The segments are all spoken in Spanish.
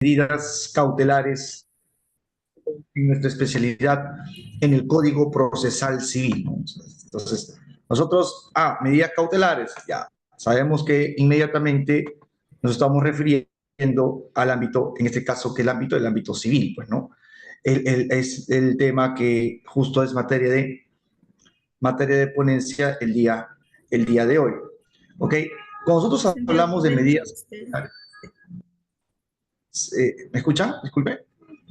medidas cautelares en nuestra especialidad en el Código Procesal Civil, ¿no? Entonces, nosotros, medidas cautelares, ya sabemos que inmediatamente nos estamos refiriendo al ámbito, en este caso, que el ámbito civil, pues, ¿no? Es el tema que justo es materia de ponencia el día de hoy, ¿ok? Cuando nosotros Señor, hablamos de coménteme medidas, usted. ¿me escuchan? Disculpe.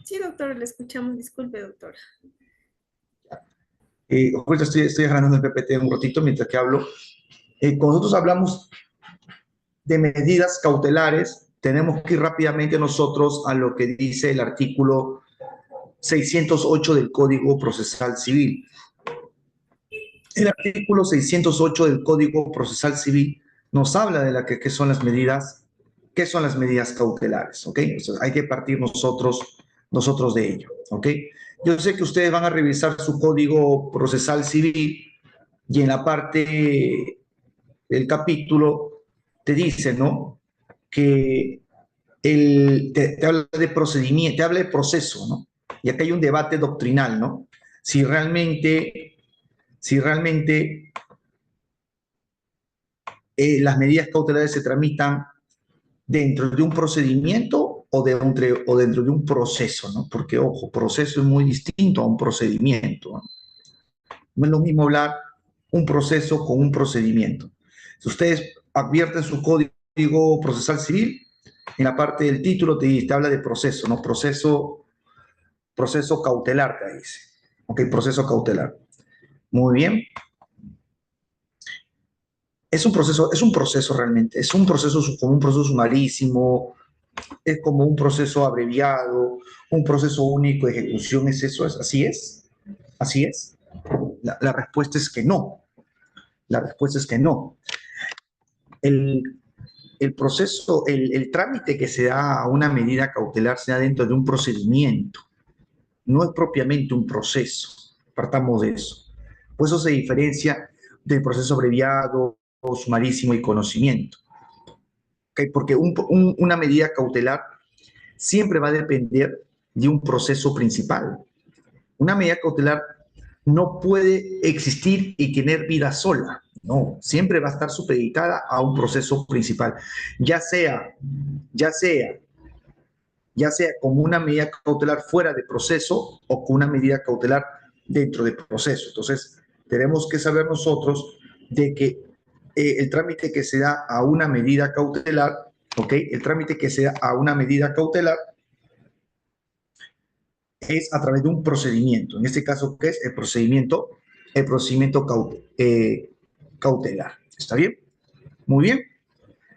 Sí, doctor, le escuchamos. Disculpe, doctor. Ahorita estoy agarrando el PPT un ratito mientras que hablo. Cuando nosotros hablamos de medidas cautelares, tenemos que ir rápidamente nosotros a lo que dice el artículo 608 del Código Procesal Civil. El artículo 608 del Código Procesal Civil nos habla de qué son las medidas, qué son las medidas cautelares, ¿ok? O sea, hay que partir nosotros de ello, ¿ok? Yo sé que ustedes van a revisar su Código Procesal Civil y en la parte del capítulo te dice, ¿no? Que te habla de procedimiento, te habla de proceso, ¿no? Y acá hay un debate doctrinal, ¿no? Si realmente, si realmente las medidas cautelares se tramitan dentro de un procedimiento o dentro de un proceso, ¿no? Porque, ojo, proceso es muy distinto a un procedimiento, ¿no? No es lo mismo hablar un proceso con un procedimiento. Si ustedes advierten su código procesal civil, en la parte del título te habla de proceso, ¿no? Proceso cautelar, te dice. Ok, proceso cautelar. Muy bien. Es un proceso realmente, es un proceso como un proceso sumarísimo, es como un proceso abreviado, un proceso único de ejecución, ¿es eso? ¿Así es? ¿Así es? La respuesta es que no. La respuesta es que no. El, el proceso, el trámite que se da a una medida cautelar se da dentro de un procedimiento, no es propiamente un proceso. Partamos de eso. Pues eso se diferencia del proceso abreviado, sumarísimo y conocimiento. ¿Okay? Porque una medida cautelar siempre va a depender de un proceso principal. Una medida cautelar no puede existir y tener vida sola. No, siempre va a estar supeditada a un proceso principal, ya sea, ya sea, ya sea como una medida cautelar fuera de proceso o con una medida cautelar dentro del proceso. Entonces, tenemos que saber nosotros de que el trámite que se da a una medida cautelar, ¿ok? El trámite que se da a una medida cautelar es a través de un procedimiento. En este caso, ¿qué es? El procedimiento cautelar. ¿Está bien? Muy bien.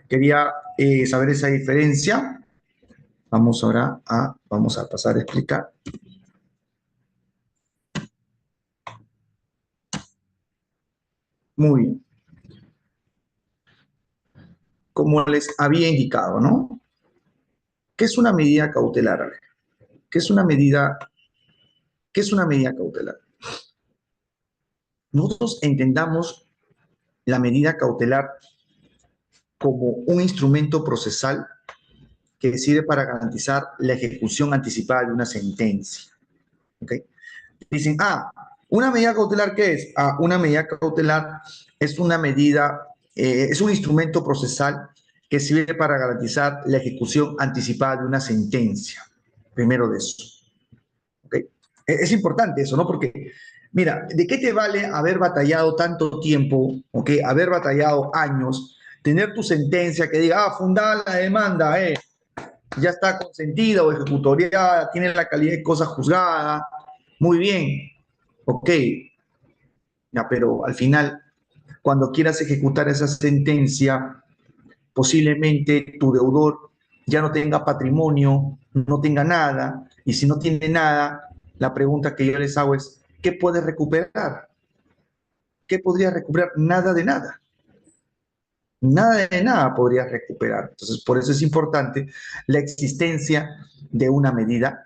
Quería saber esa diferencia. Vamos a pasar a explicar. Muy bien. Como les había indicado, ¿no? ¿Qué es una medida cautelar? ¿Qué es una medida, qué es una medida cautelar? Nosotros entendamos la medida cautelar como un instrumento procesal que sirve para garantizar la ejecución anticipada de una sentencia. ¿Okay? Dicen, ¿una medida cautelar qué es? Una medida cautelar es una medida, es un instrumento procesal que sirve para garantizar la ejecución anticipada de una sentencia. Primero de eso. ¿Okay? Es importante eso, ¿no? Porque, mira, ¿de qué te vale haber batallado tanto tiempo, ¿ok? Haber batallado años, tener tu sentencia que diga, fundada la demanda, ya está consentida o ejecutoriada, tiene la calidad de cosa juzgada, muy bien, ok, ya, pero al final, cuando quieras ejecutar esa sentencia, posiblemente tu deudor ya no tenga patrimonio, no tenga nada, y si no tiene nada, la pregunta que yo les hago es, ¿qué puedes recuperar? ¿Qué podrías recuperar? Nada de nada. Nada de nada podrías recuperar. Entonces, por eso es importante la existencia de una medida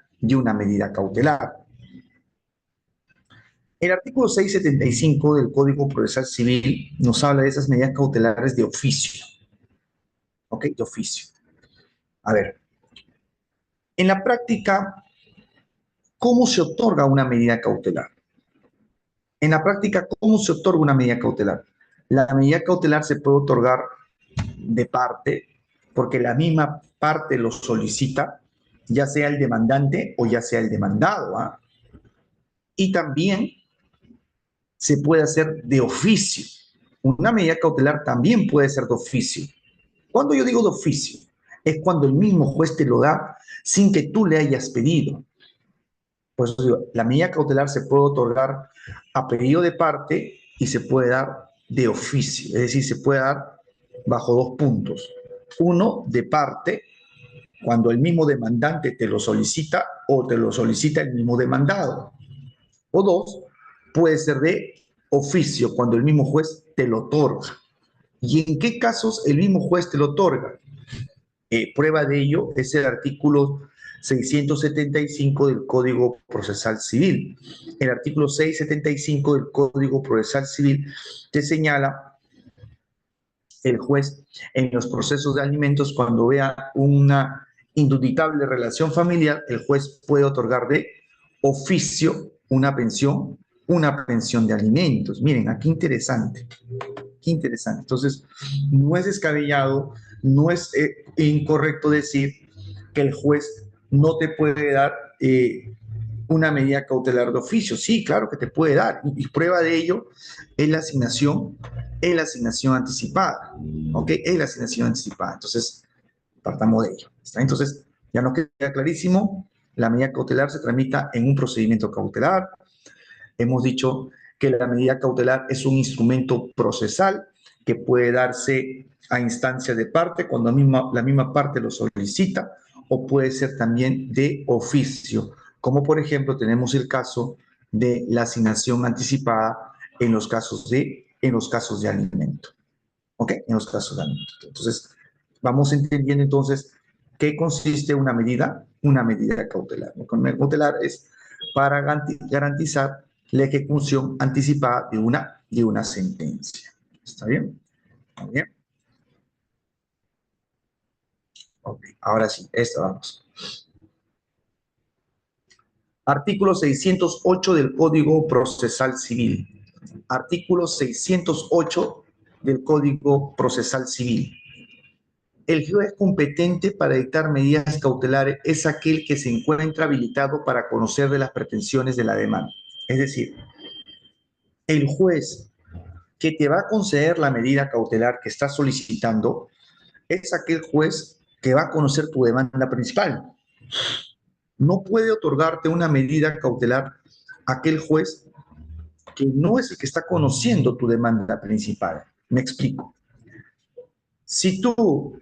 cautelar. El artículo 675 del Código Procesal Civil nos habla de esas medidas cautelares de oficio. ¿Ok? De oficio. A ver, En la práctica, ¿cómo se otorga una medida cautelar? En la práctica, ¿cómo se otorga una medida cautelar? La medida cautelar se puede otorgar de parte, porque la misma parte lo solicita, ya sea el demandante o ya sea el demandado. ¿Ah? Y también se puede hacer de oficio. Una medida cautelar también puede ser de oficio. Cuando yo digo de oficio, es cuando el mismo juez te lo da sin que tú le hayas pedido. Por eso digo, la medida cautelar se puede otorgar a pedido de parte y se puede dar de oficio, es decir, se puede dar bajo dos puntos. Uno, de parte, cuando el mismo demandante te lo solicita o te lo solicita el mismo demandado. O dos, puede ser de oficio, cuando el mismo juez te lo otorga. ¿Y en qué casos el mismo juez te lo otorga? Prueba de ello es el artículo 675 del Código Procesal Civil. El artículo 675 del Código Procesal Civil te señala el juez en los procesos de alimentos cuando vea una induditable relación familiar, el juez puede otorgar de oficio una pensión de alimentos. Miren, aquí interesante, qué interesante. Entonces, no es descabellado, no es incorrecto decir que el juez no te puede dar una medida cautelar de oficio. Sí, claro que te puede dar. Y prueba de ello es la asignación anticipada. ¿Ok? Es la asignación anticipada. Entonces, partamos de ello. ¿Está? Entonces, ya nos queda clarísimo. La medida cautelar se tramita en un procedimiento cautelar. Hemos dicho que la medida cautelar es un instrumento procesal que puede darse a instancia de parte cuando la misma parte lo solicita, o puede ser también de oficio, como por ejemplo tenemos el caso de la asignación anticipada en los casos de alimento. ¿Ok? En los casos de alimento. Entonces, vamos entendiendo entonces qué consiste una medida cautelar. Una medida cautelar es para garantizar la ejecución anticipada de una sentencia. ¿Está bien? Muy bien. Ok, ahora sí, esto vamos. Artículo 608 del Código Procesal Civil. Artículo 608 del Código Procesal Civil. El juez competente para dictar medidas cautelares es aquel que se encuentra habilitado para conocer de las pretensiones de la demanda. Es decir, el juez que te va a conceder la medida cautelar que estás solicitando es aquel juez que va a conocer tu demanda principal. No puede otorgarte una medida cautelar aquel juez que no es el que está conociendo tu demanda principal. Me explico. Si tú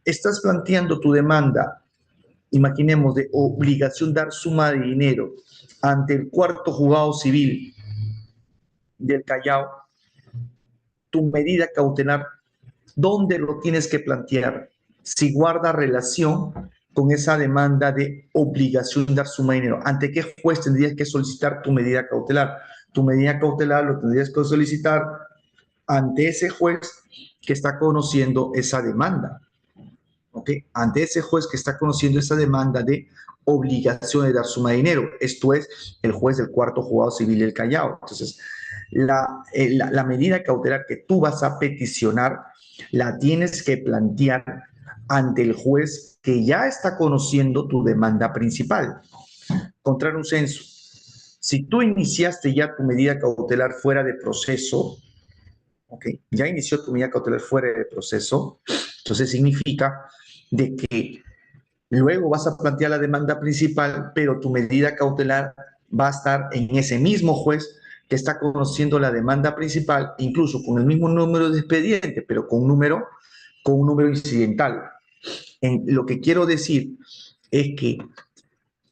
estás planteando tu demanda, imaginemos, de obligación dar suma de dinero ante el cuarto juzgado civil del Callao, tu medida cautelar, ¿dónde lo tienes que plantear? Si guarda relación con esa demanda de obligación de dar suma de dinero. ¿Ante qué juez tendrías que solicitar tu medida cautelar? Tu medida cautelar lo tendrías que solicitar ante ese juez que está conociendo esa demanda. ¿Ok? Ante ese juez que está conociendo esa demanda de obligación de dar suma de dinero. Esto es el juez del cuarto juzgado civil del Callao. Entonces, la medida cautelar que tú vas a peticionar la tienes que plantear ante el juez que ya está conociendo tu demanda principal. Contrario un censo. Si tú iniciaste ya tu medida cautelar fuera de proceso, ¿okay? Ya inició tu medida cautelar fuera de proceso, entonces significa de que luego vas a plantear la demanda principal, pero tu medida cautelar va a estar en ese mismo juez que está conociendo la demanda principal, incluso con el mismo número de expediente, pero con un número incidental. Lo que quiero decir es que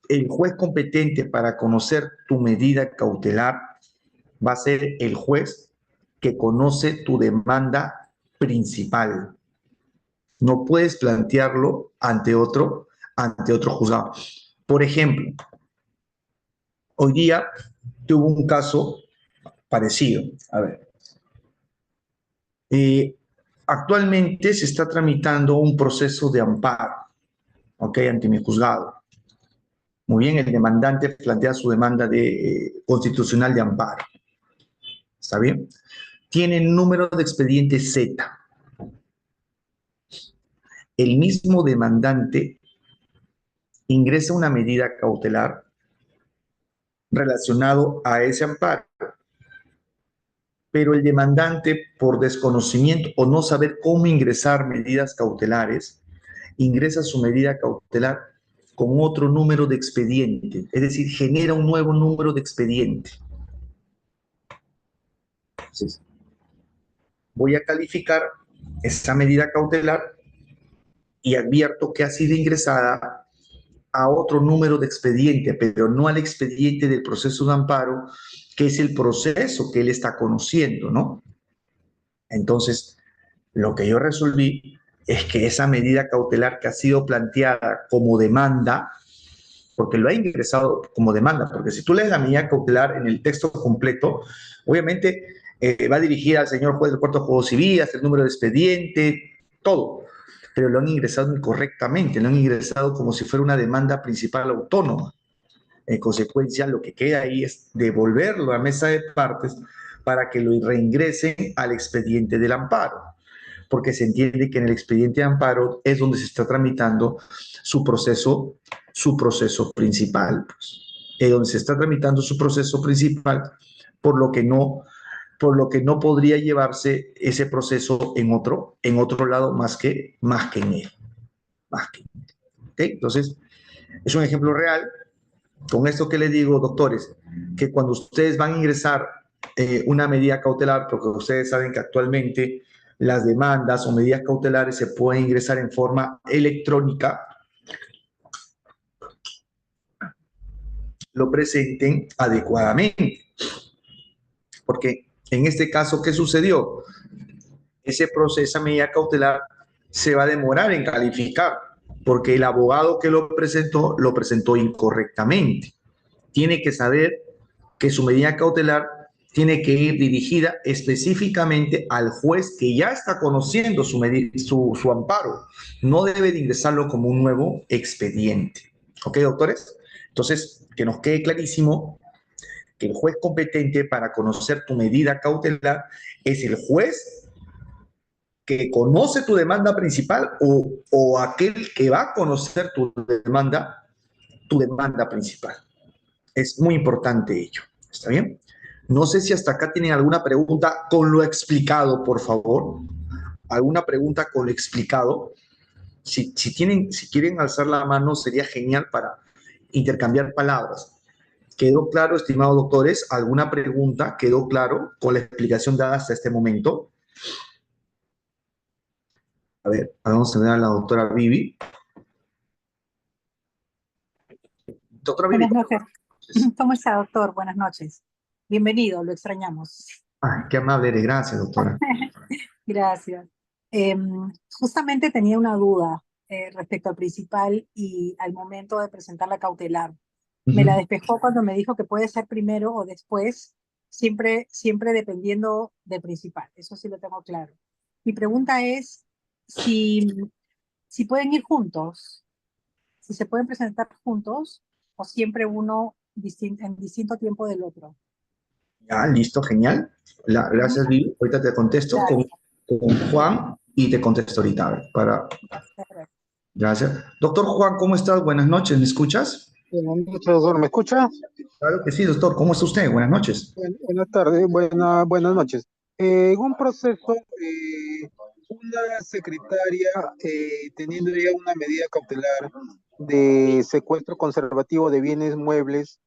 el juez competente para conocer tu medida cautelar va a ser el juez que conoce tu demanda principal. No puedes plantearlo ante otro juzgado. Por ejemplo, hoy día tuvo un caso parecido. A ver, actualmente se está tramitando un proceso de amparo, ¿ok? Ante mi juzgado. Muy bien, el demandante plantea su demanda constitucional de amparo. ¿Está bien? Tiene número de expediente Z. El mismo demandante ingresa una medida cautelar relacionado a ese amparo, pero el demandante, por desconocimiento o no saber cómo ingresar medidas cautelares, ingresa su medida cautelar con otro número de expediente, es decir, genera un nuevo número de expediente. Entonces, voy a calificar esta medida cautelar y advierto que ha sido ingresada a otro número de expediente, pero no al expediente del proceso de amparo, que es el proceso que él está conociendo, ¿no? Entonces, lo que yo resolví es que esa medida cautelar que ha sido planteada como demanda, porque lo ha ingresado como demanda, porque si tú lees la medida cautelar en el texto completo, obviamente va dirigida al señor juez del cuarto juego civil, hasta el número de expediente, todo, pero lo han ingresado incorrectamente, lo han ingresado como si fuera una demanda principal autónoma. En consecuencia, lo que queda ahí es devolverlo a mesa de partes para que lo reingresen al expediente del amparo, porque se entiende que en el expediente de amparo es donde se está tramitando su proceso principal, pues. Es donde se está tramitando su proceso principal, por lo que no, por lo que no podría llevarse ese proceso en otro lado más que en él. Más que en él. ¿Okay? Entonces, es un ejemplo real. Con esto que les digo, doctores, que cuando ustedes van a ingresar una medida cautelar, porque ustedes saben que actualmente las demandas o medidas cautelares se pueden ingresar en forma electrónica, lo presenten adecuadamente. Porque en este caso, ¿qué sucedió? Ese proceso, esa medida cautelar, se va a demorar en calificar, porque el abogado que lo presentó incorrectamente. Tiene que saber que su medida cautelar tiene que ir dirigida específicamente al juez que ya está conociendo su amparo. No debe de ingresarlo como un nuevo expediente. ¿Ok, doctores? Entonces, que nos quede clarísimo que el juez competente para conocer tu medida cautelar es el juez que conoce tu demanda principal o aquel que va a conocer tu demanda principal. Es muy importante ello. ¿Está bien? No sé si hasta acá tienen alguna pregunta con lo explicado, por favor. ¿Alguna pregunta con lo explicado? Si quieren alzar la mano, sería genial para intercambiar palabras. ¿Quedó claro, estimados doctores? ¿Alguna pregunta? ¿Quedó claro con la explicación dada hasta este momento? A ver, vamos a ver a la doctora Vivi. Doctora Vivi. Buenas noches. ¿Cómo está, doctor? Buenas noches. Bienvenido, lo extrañamos. Ay, qué amable eres. Gracias, doctora. Gracias. Justamente tenía una duda respecto al principal y al momento de presentar la cautelar. Me la despejó cuando me dijo que puede ser primero o después, siempre dependiendo del principal. Eso sí lo tengo claro. Mi pregunta es si pueden ir juntos, si se pueden presentar juntos o siempre uno en distinto tiempo del otro. Ya, listo, genial. Gracias, Vivi. Ahorita te contesto con Juan y te contesto ahorita. A ver, Gracias. Doctor Juan, ¿cómo estás? Buenas noches, ¿me escuchas? Buenas noches, doctor. ¿Me escucha? Claro que sí, doctor. ¿Cómo está usted? Buenas noches. Buenas tardes, buenas noches. En un proceso, una secretaria, teniendo ya una medida cautelar de secuestro conservativo de bienes muebles,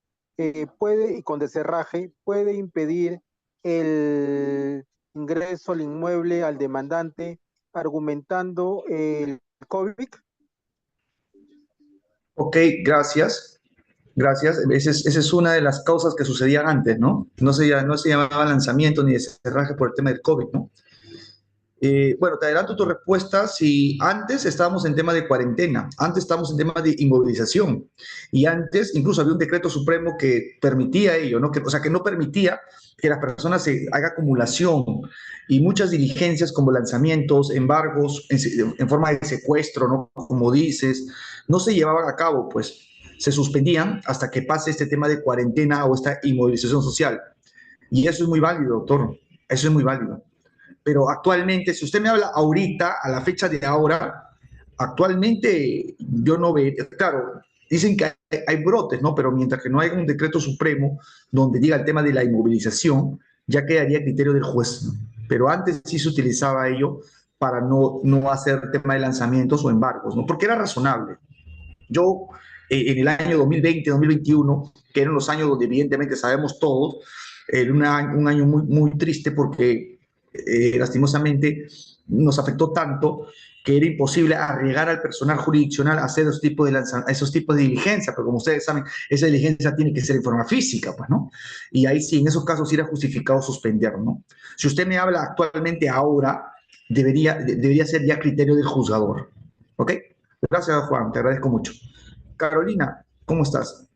puede, y con deserraje, puede impedir el ingreso al inmueble al demandante argumentando el COVID. Ok, gracias. Gracias. Esa es una de las causas que sucedían antes, ¿no? No se llamaba lanzamiento ni deserraje por el tema del COVID, ¿no? Bueno, te adelanto tu respuesta. Si antes estábamos en tema de cuarentena, antes estábamos en tema de inmovilización y antes incluso había un decreto supremo que permitía ello, ¿no? O sea, que no permitía que las personas se haga acumulación y muchas diligencias como lanzamientos, embargos en forma de secuestro, ¿no? Como dices, no se llevaban a cabo, pues. se suspendían hasta que pase este tema de cuarentena o esta inmovilización social. Y eso es muy válido, doctor. Eso es muy válido. Pero actualmente, si usted me habla ahorita, a la fecha de ahora, actualmente yo no veo, claro, dicen que hay brotes, ¿no? Pero mientras que no haya un decreto supremo donde diga el tema de la inmovilización, ya quedaría a criterio del juez, ¿no? Pero antes sí se utilizaba ello para no hacer tema de lanzamientos o embargos, ¿no? Porque era razonable. Yo, en el año 2020, 2021, que eran los años donde evidentemente sabemos todos, era un año muy, muy triste porque lastimosamente nos afectó tanto que era imposible arriesgar al personal jurisdiccional a hacer esos tipos de diligencia, pero como ustedes saben, esa diligencia tiene que ser en forma física, pues, ¿no? Y ahí sí, en esos casos sí era justificado suspender, ¿no? Si usted me habla actualmente ahora, debería ser ya criterio del juzgador, ¿ok? Gracias, Juan, te agradezco mucho. Carolina, ¿cómo estás?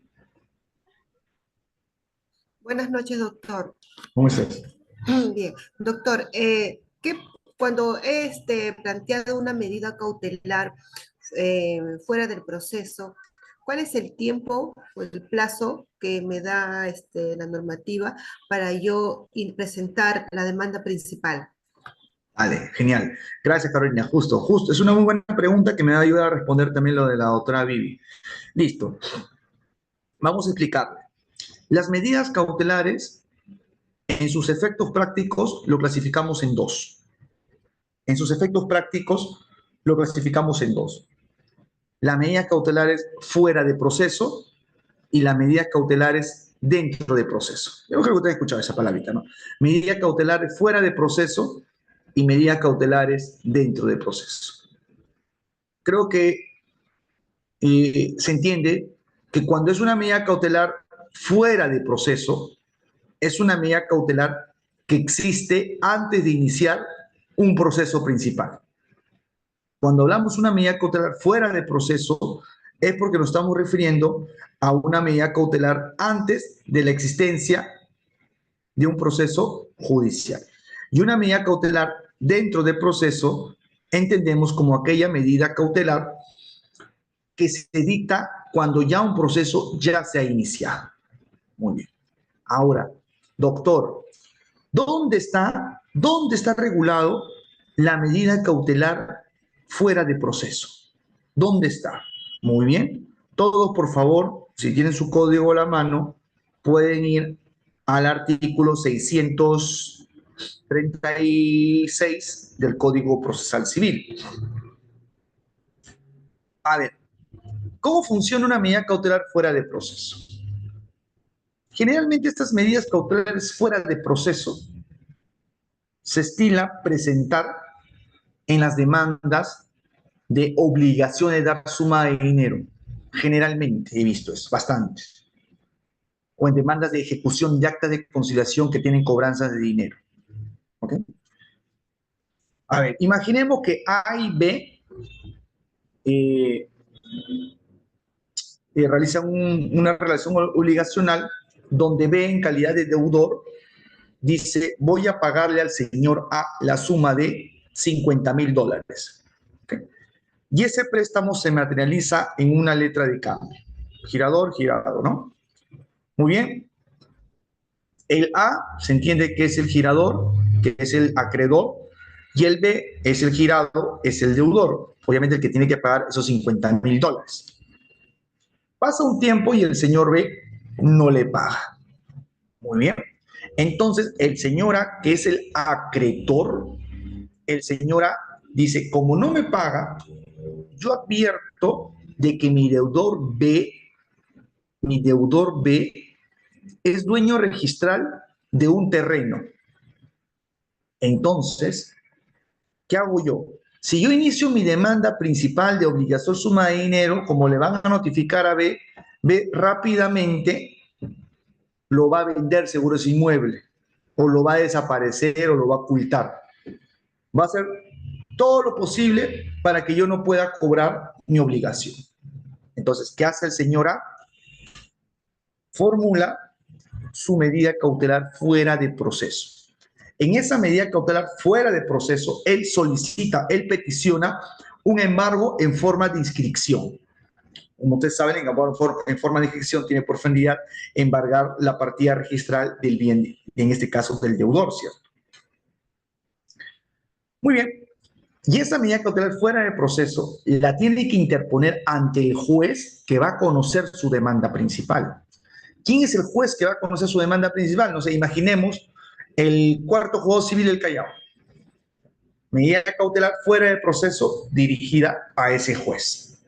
Buenas noches, doctor. ¿Cómo estás? Bien, doctor, cuando he planteado una medida cautelar fuera del proceso, ¿cuál es el tiempo o el plazo que me da la normativa para yo presentar la demanda principal? Vale, genial. Gracias, Carolina. Justo. Es una muy buena pregunta que me va a ayudar a responder también lo de la doctora Vivi. Listo. Vamos a explicarle. Las medidas cautelares, en sus efectos prácticos, lo clasificamos en dos. En sus efectos prácticos, lo clasificamos en dos. Las medidas cautelares fuera de proceso y las medidas cautelares dentro de proceso. Yo creo que ustedes han escuchado esa palabrita, ¿no? Medidas cautelares fuera de proceso y medidas cautelares dentro de proceso. Creo que se entiende que cuando es una medida cautelar fuera de proceso, es una medida cautelar que existe antes de iniciar un proceso principal. Cuando hablamos de una medida cautelar fuera de proceso, es porque nos estamos refiriendo a una medida cautelar antes de la existencia de un proceso judicial. Y una medida cautelar dentro del proceso entendemos como aquella medida cautelar que se dicta cuando ya un proceso ya se ha iniciado. Muy bien. Ahora, doctor, ¿dónde está regulado la medida cautelar fuera de proceso? ¿Dónde está? Muy bien. Todos, por favor, si tienen su código a la mano, pueden ir al artículo 636 del Código Procesal Civil. A ver, ¿cómo funciona una medida cautelar fuera de proceso? Generalmente estas medidas cautelares fuera de proceso se estila presentar en las demandas de obligación de dar suma de dinero. Generalmente he visto eso, bastante. O en demandas de ejecución de actas de conciliación que tienen cobranzas de dinero. ¿Ok? A ver, imaginemos que A y B realizan una relación obligacional donde B, en calidad de deudor, dice, voy a pagarle al señor A la suma de $50,000. ¿Okay? Y ese préstamo se materializa en una letra de cambio. Girador, girado, ¿no? Muy bien. El A se entiende que es el girador, que es el acreedor, y el B es el girado, es el deudor. Obviamente el que tiene que pagar esos $50,000. Pasa un tiempo y el señor B no le paga. Muy bien. Entonces, el señor A, que es el acreedor, el señor A dice, como no me paga, yo advierto de que mi deudor B es dueño registral de un terreno. Entonces, ¿qué hago yo? Si yo inicio mi demanda principal de obligación suma de dinero, como le van a notificar a B, B rápidamente lo va a vender seguro ese inmueble, o lo va a desaparecer, o lo va a ocultar. Va a hacer todo lo posible para que yo no pueda cobrar mi obligación. Entonces, ¿qué hace el señor A? Formula su medida cautelar fuera de proceso. En esa medida cautelar fuera de proceso, él solicita, él peticiona un embargo en forma de inscripción. Como ustedes saben, en forma de ejecución tiene por finalidad embargar la partida registral del bien, en este caso del deudor, ¿cierto? Muy bien. Y esa medida cautelar fuera de proceso la tiene que interponer ante el juez que va a conocer su demanda principal. ¿Quién es el juez que va a conocer su demanda principal? No sé, imaginemos el cuarto juzgado civil del Callao. Medida cautelar fuera de proceso dirigida a ese juez.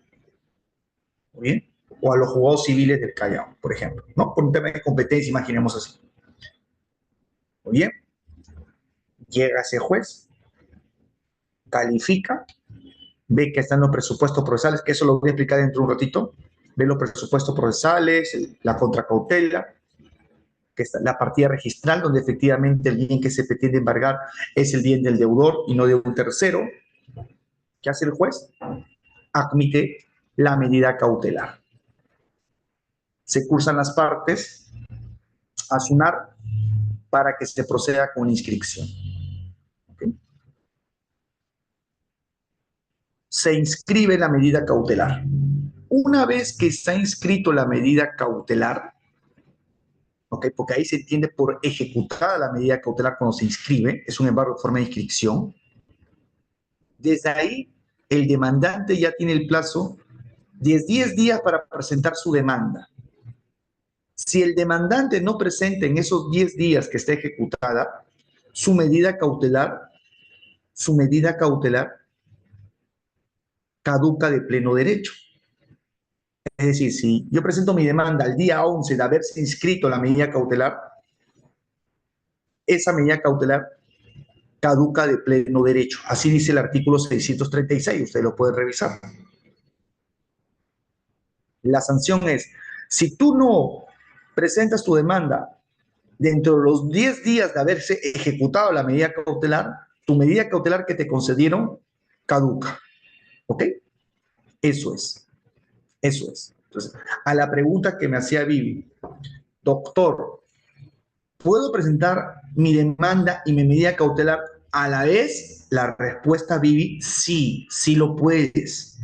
¿Muy bien? O a los juzgados civiles del Callao, por ejemplo, ¿no? Por un tema de competencia, imaginemos así. Muy bien. Llega ese juez, califica, ve que están los presupuestos procesales, que eso lo voy a explicar dentro de un ratito, ve los presupuestos procesales, la contracautela, que está la partida registral, donde efectivamente el bien que se pretende embargar es el bien del deudor y no de un tercero. ¿Qué hace el juez? Admite la medida cautelar. Se cursan las partes a SUNAR para que se proceda con inscripción. ¿Okay? Se inscribe la medida cautelar. Una vez que está inscrito la medida cautelar, ¿okay? Porque ahí se entiende por ejecutada la medida cautelar cuando se inscribe, es un embargo de forma de inscripción. Desde ahí, el demandante ya tiene el plazo de 10 días para presentar su demanda. Si el demandante no presenta en esos 10 días que está ejecutada su medida cautelar caduca de pleno derecho. Es decir, si yo presento mi demanda al día 11 de haberse inscrito la medida cautelar, esa medida cautelar caduca de pleno derecho. Así dice el artículo 636, usted lo puede revisar. La sanción es, si tú no presentas tu demanda dentro de los 10 días de haberse ejecutado la medida cautelar, tu medida cautelar que te concedieron caduca. ¿Ok? Eso es. Eso es. Entonces, a la pregunta que me hacía Vivi, doctor, ¿puedo presentar mi demanda y mi medida cautelar a la vez? La respuesta, Vivi, sí, sí lo puedes.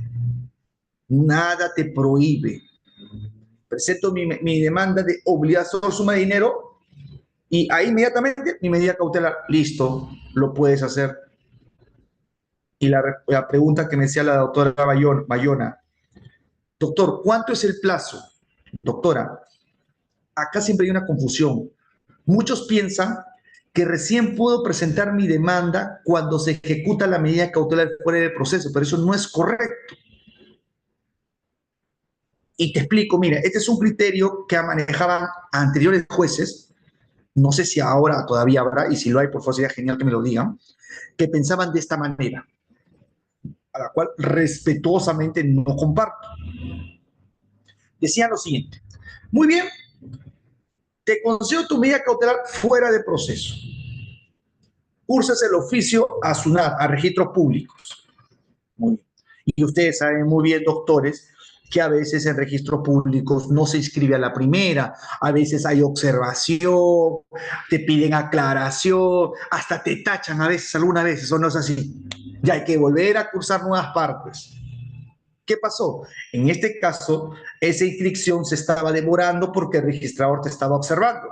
Nada te prohíbe. Presento mi demanda de obligación suma de dinero y ahí inmediatamente mi medida cautelar, listo, lo puedes hacer. Y la pregunta que me decía la doctora Bayona, doctor, ¿cuánto es el plazo? Doctora, acá siempre hay una confusión. Muchos piensan que recién puedo presentar mi demanda cuando se ejecuta la medida cautelar fuera del proceso, pero eso no es correcto. Y te explico, mira, este es un criterio que manejaban anteriores jueces, no sé si ahora todavía habrá, y si lo hay, por favor, sería genial que me lo digan, que pensaban de esta manera, a la cual respetuosamente no comparto. Decían lo siguiente, muy bien, te concedo tu medida cautelar fuera de proceso. Cursas el oficio a SUNAT, a registros públicos. Muy bien. Y ustedes saben muy bien, doctores, que a veces en registros públicos no se inscribe a la primera, a veces hay observación, te piden aclaración, hasta te tachan a veces, algunas veces, o no es así. Ya hay que volver a cursar nuevas partes. ¿Qué pasó? En este caso, esa inscripción se estaba demorando porque el registrador te estaba observando.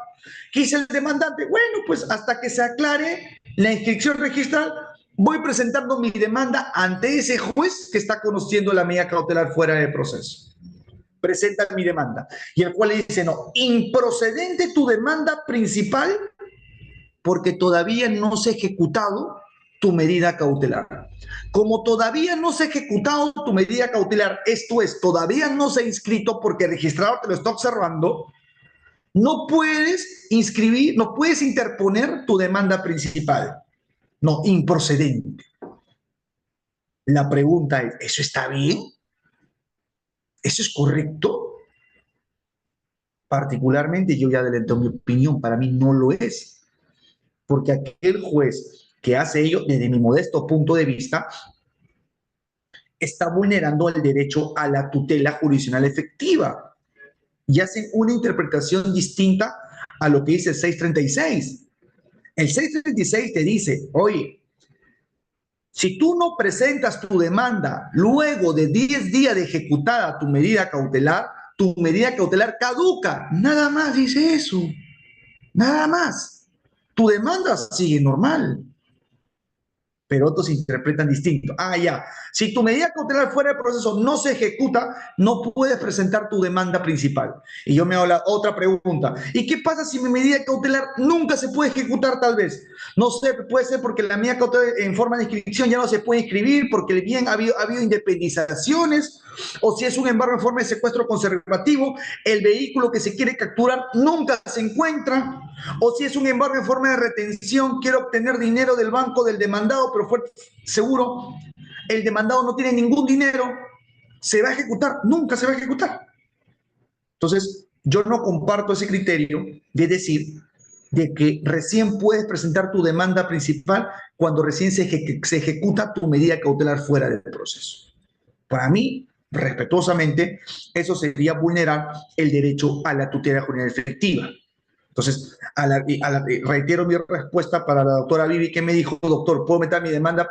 ¿Qué hizo el demandante? Bueno, pues hasta que se aclare la inscripción registral, voy presentando mi demanda ante ese juez que está conociendo la medida cautelar fuera del proceso. Presenta mi demanda. Y el juez le dice, no, improcedente tu demanda principal porque todavía no se ha ejecutado tu medida cautelar. Como todavía no se ha ejecutado tu medida cautelar, esto es, todavía no se ha inscrito porque el registrador te lo está observando, no puedes inscribir, no puedes interponer tu demanda principal. No, improcedente. La pregunta es, ¿eso está bien? ¿Eso es correcto? Particularmente, yo ya adelanté mi opinión, para mí no lo es. Porque aquel juez que hace ello, desde mi modesto punto de vista, está vulnerando el derecho a la tutela jurisdiccional efectiva y hacen una interpretación distinta a lo que dice el 636. El 636 te dice, oye, Si tú no presentas tu demanda luego de 10 días de ejecutada tu medida cautelar caduca. Nada más dice eso. Nada más. Tu demanda sigue normal. Pero otros interpretan distinto. Ah, ya. Si tu medida cautelar fuera de proceso no se ejecuta, no puedes presentar tu demanda principal. Y yo me hago la otra pregunta. ¿Y qué pasa si mi medida cautelar nunca se puede ejecutar tal vez? No sé, puede ser porque la medida cautelar en forma de inscripción ya no se puede inscribir, porque bien ha habido independizaciones, o si es un embargo en forma de secuestro conservativo, el vehículo que se quiere capturar nunca se encuentra, o si es un embargo en forma de retención, quiero obtener dinero del banco del demandado, pero fue seguro, el demandado no tiene ningún dinero, ¿se va a ejecutar? Nunca se va a ejecutar. Entonces, yo no comparto ese criterio de decir de que recién puedes presentar tu demanda principal cuando recién se ejecuta tu medida cautelar fuera del proceso. Para mí, respetuosamente, eso sería vulnerar el derecho a la tutela jurídica efectiva. Entonces, reitero mi respuesta para la doctora Vivi, que me dijo: doctor, ¿puedo meter mi demanda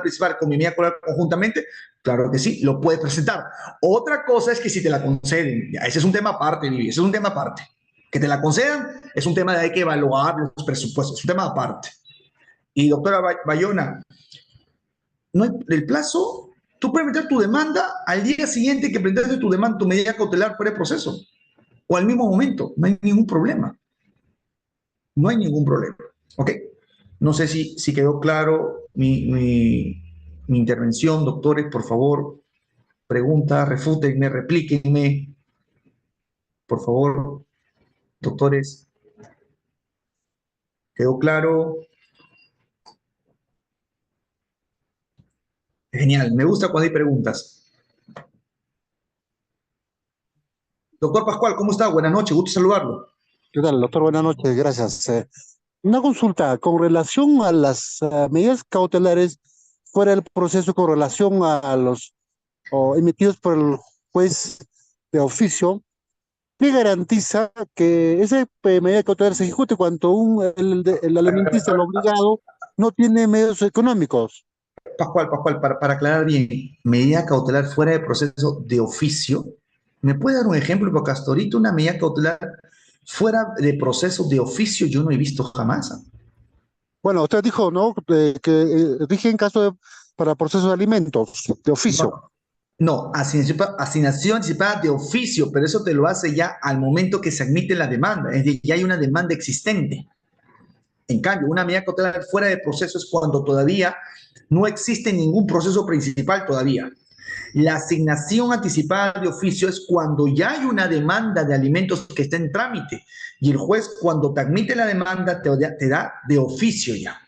principal con mi medida cautelar conjuntamente? Claro que sí, lo puedes presentar. Otra cosa es que si te la conceden, ya, ese es un tema aparte, Vivi, ese es un tema aparte. Que te la concedan es un tema de hay que evaluar los presupuestos, es un tema aparte. Y doctora Bayona, no hay, el plazo, tú puedes meter tu demanda al día siguiente que presentaste tu demanda, tu medida cautelar fuera de proceso, o al mismo momento, no hay ningún problema. No hay ningún problema. ¿Ok? No sé si quedó claro mi intervención, doctores, por favor, pregunta, refútenme, replíquenme, por favor, doctores. ¿Quedó claro? Genial, me gusta cuando hay preguntas. Doctor Pascual, ¿cómo está? Buenas noches, gusto saludarlo. ¿Qué tal, doctor? Buenas noches, gracias. Una consulta con relación a las medidas cautelares fuera del proceso con relación a los emitidos por el juez de oficio. ¿Qué garantiza que esa medida cautelar se ejecute cuando el alimentista, el obligado, no tiene medios económicos? Pascual, para aclarar bien, medida cautelar fuera de proceso de oficio. ¿Me puede dar un ejemplo? Porque hasta ahorita una medida cautelar fuera de proceso de oficio yo no he visto jamás. Bueno, usted dijo, ¿no? Que rige en caso para proceso de alimentos, de oficio. No, asignación anticipada de oficio, pero eso te lo hace ya al momento que se admite la demanda, es decir, ya hay una demanda existente. En cambio, una medida cautelar fuera de proceso es cuando todavía no existe ningún proceso principal todavía. La asignación anticipada de oficio es cuando ya hay una demanda de alimentos que está en trámite y el juez, cuando te admite la demanda, te da de oficio ya.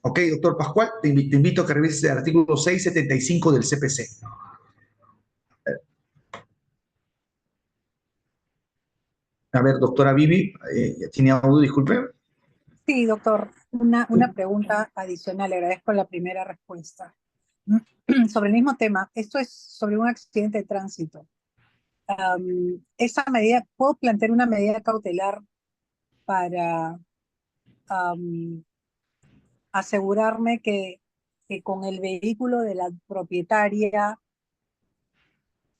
Ok, doctor Pascual, te invito a que revises el artículo 675 del CPC. A ver, doctora Vivi, ¿tiene audio? Disculpe. Sí, doctor, una pregunta adicional, le agradezco la primera respuesta. Sobre el mismo tema, esto es sobre un accidente de tránsito. Esa medida, ¿puedo plantear una medida cautelar para asegurarme que con el vehículo de la propietaria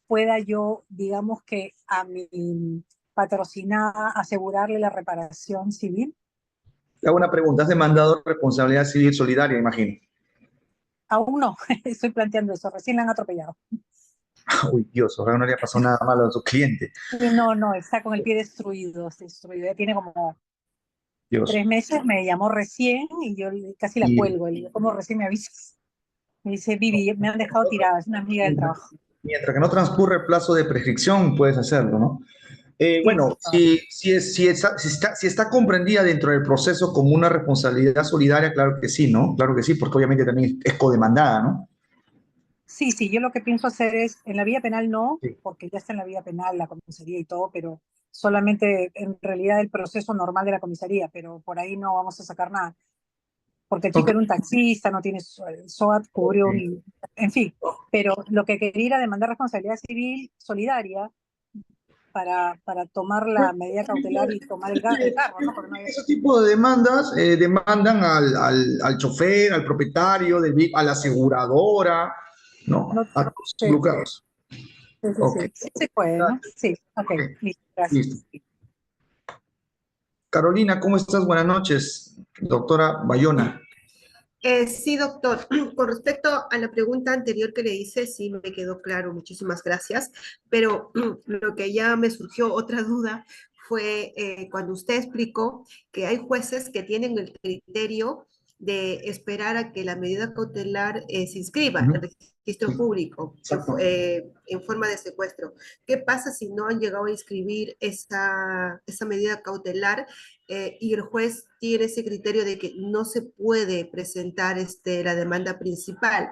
pueda yo, digamos que a mi patrocinada, asegurarle la reparación civil? Le hago una pregunta. ¿Has demandado responsabilidad civil solidaria, imagino? Aún no, estoy planteando eso, recién la han atropellado. Uy, Dios, ojalá no le haya pasado nada malo a su cliente. No, está con el pie destruido, ya tiene como Dios. 3 meses, me llamó recién y yo casi la cuelgo. Le digo, ¿cómo recién me avisas? Me dice, Vivi, me han dejado tirada, es una amiga del trabajo. Mientras que no transcurre el plazo de prescripción, puedes hacerlo, ¿no? Bueno, si está comprendida dentro del proceso como una responsabilidad solidaria, claro que sí, ¿no? Claro que sí, porque obviamente también es codemandada, ¿no? Sí, yo lo que pienso hacer es, en la vía penal no, Sí. porque ya está en la vía penal, la comisaría y todo, pero solamente en realidad el proceso normal de la comisaría, pero por ahí no vamos a sacar nada. Porque el chico era un taxista, no tiene SOAT, cubrió en fin. Pero lo que quería era demandar responsabilidad civil solidaria para tomar la medida cautelar y tomar el carro, ¿no? Porque no había- Ese tipo de demandas demandan al chofer, al propietario, a la aseguradora, ¿no? no- A todos los sí, involucrados. Ok, sí se puede, ¿no? Sí, ok, ok, listo, gracias. listo. Carolina, ¿cómo estás? Buenas noches, doctora Bayona. Sí, doctor. Con respecto a la pregunta anterior que le hice, sí me quedó claro, muchísimas gracias. Pero lo que ya me surgió otra duda fue cuando usted explicó que hay jueces que tienen el criterio de esperar a que la medida cautelar se inscriba en el registro Sí, público exacto. en forma de secuestro. ¿Qué pasa si no han llegado a inscribir esa medida cautelar y el juez tiene ese criterio de que no se puede presentar la demanda principal?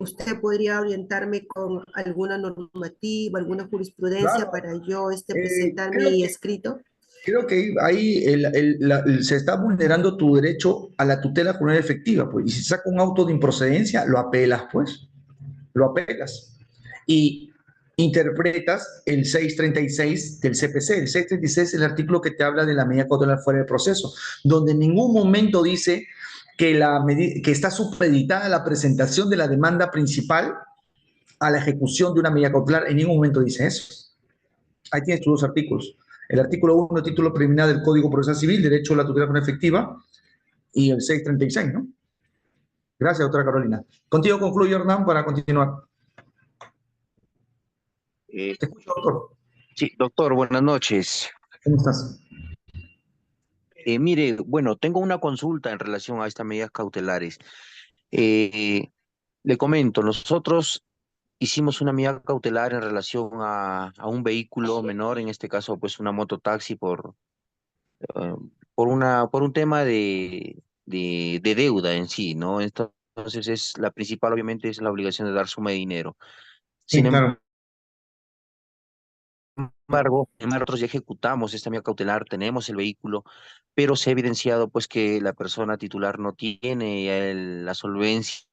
¿Usted podría orientarme con alguna normativa, alguna jurisprudencia Claro. para yo presentar Creo mi que escrito? Creo que ahí se está vulnerando tu derecho a la tutela judicial efectiva, pues. Y si saca un auto de improcedencia, lo apelas, pues. Lo apelas. Y interpretas el 636 del CPC. El 636 es el artículo que te habla de la medida cautelar fuera de proceso, donde en ningún momento dice que está supeditada la presentación de la demanda principal a la ejecución de una medida cautelar. En ningún momento dice eso. Ahí tienes tus dos artículos. El artículo 1, título preliminar del Código Procesal Civil, derecho a la tutela efectiva, y el 636, ¿no? Gracias, doctora Carolina. Contigo concluyo, Hernán, para continuar. Eh, Te escucho, doctor. sí, doctor, buenas noches. ¿Cómo estás? Mire, bueno, tengo una consulta en relación a estas medidas cautelares. Eh, Le comento, nosotros hicimos una medida cautelar en relación a un vehículo menor, en este caso, pues una mototaxi eh, por un tema de deuda en sí, ¿no? Entonces, la principal, obviamente, es la obligación de dar suma de dinero. Sin Sí, claro. embargo, nosotros ya ejecutamos esta medida cautelar, tenemos el vehículo, pero se ha evidenciado pues que la persona titular no tiene la solvencia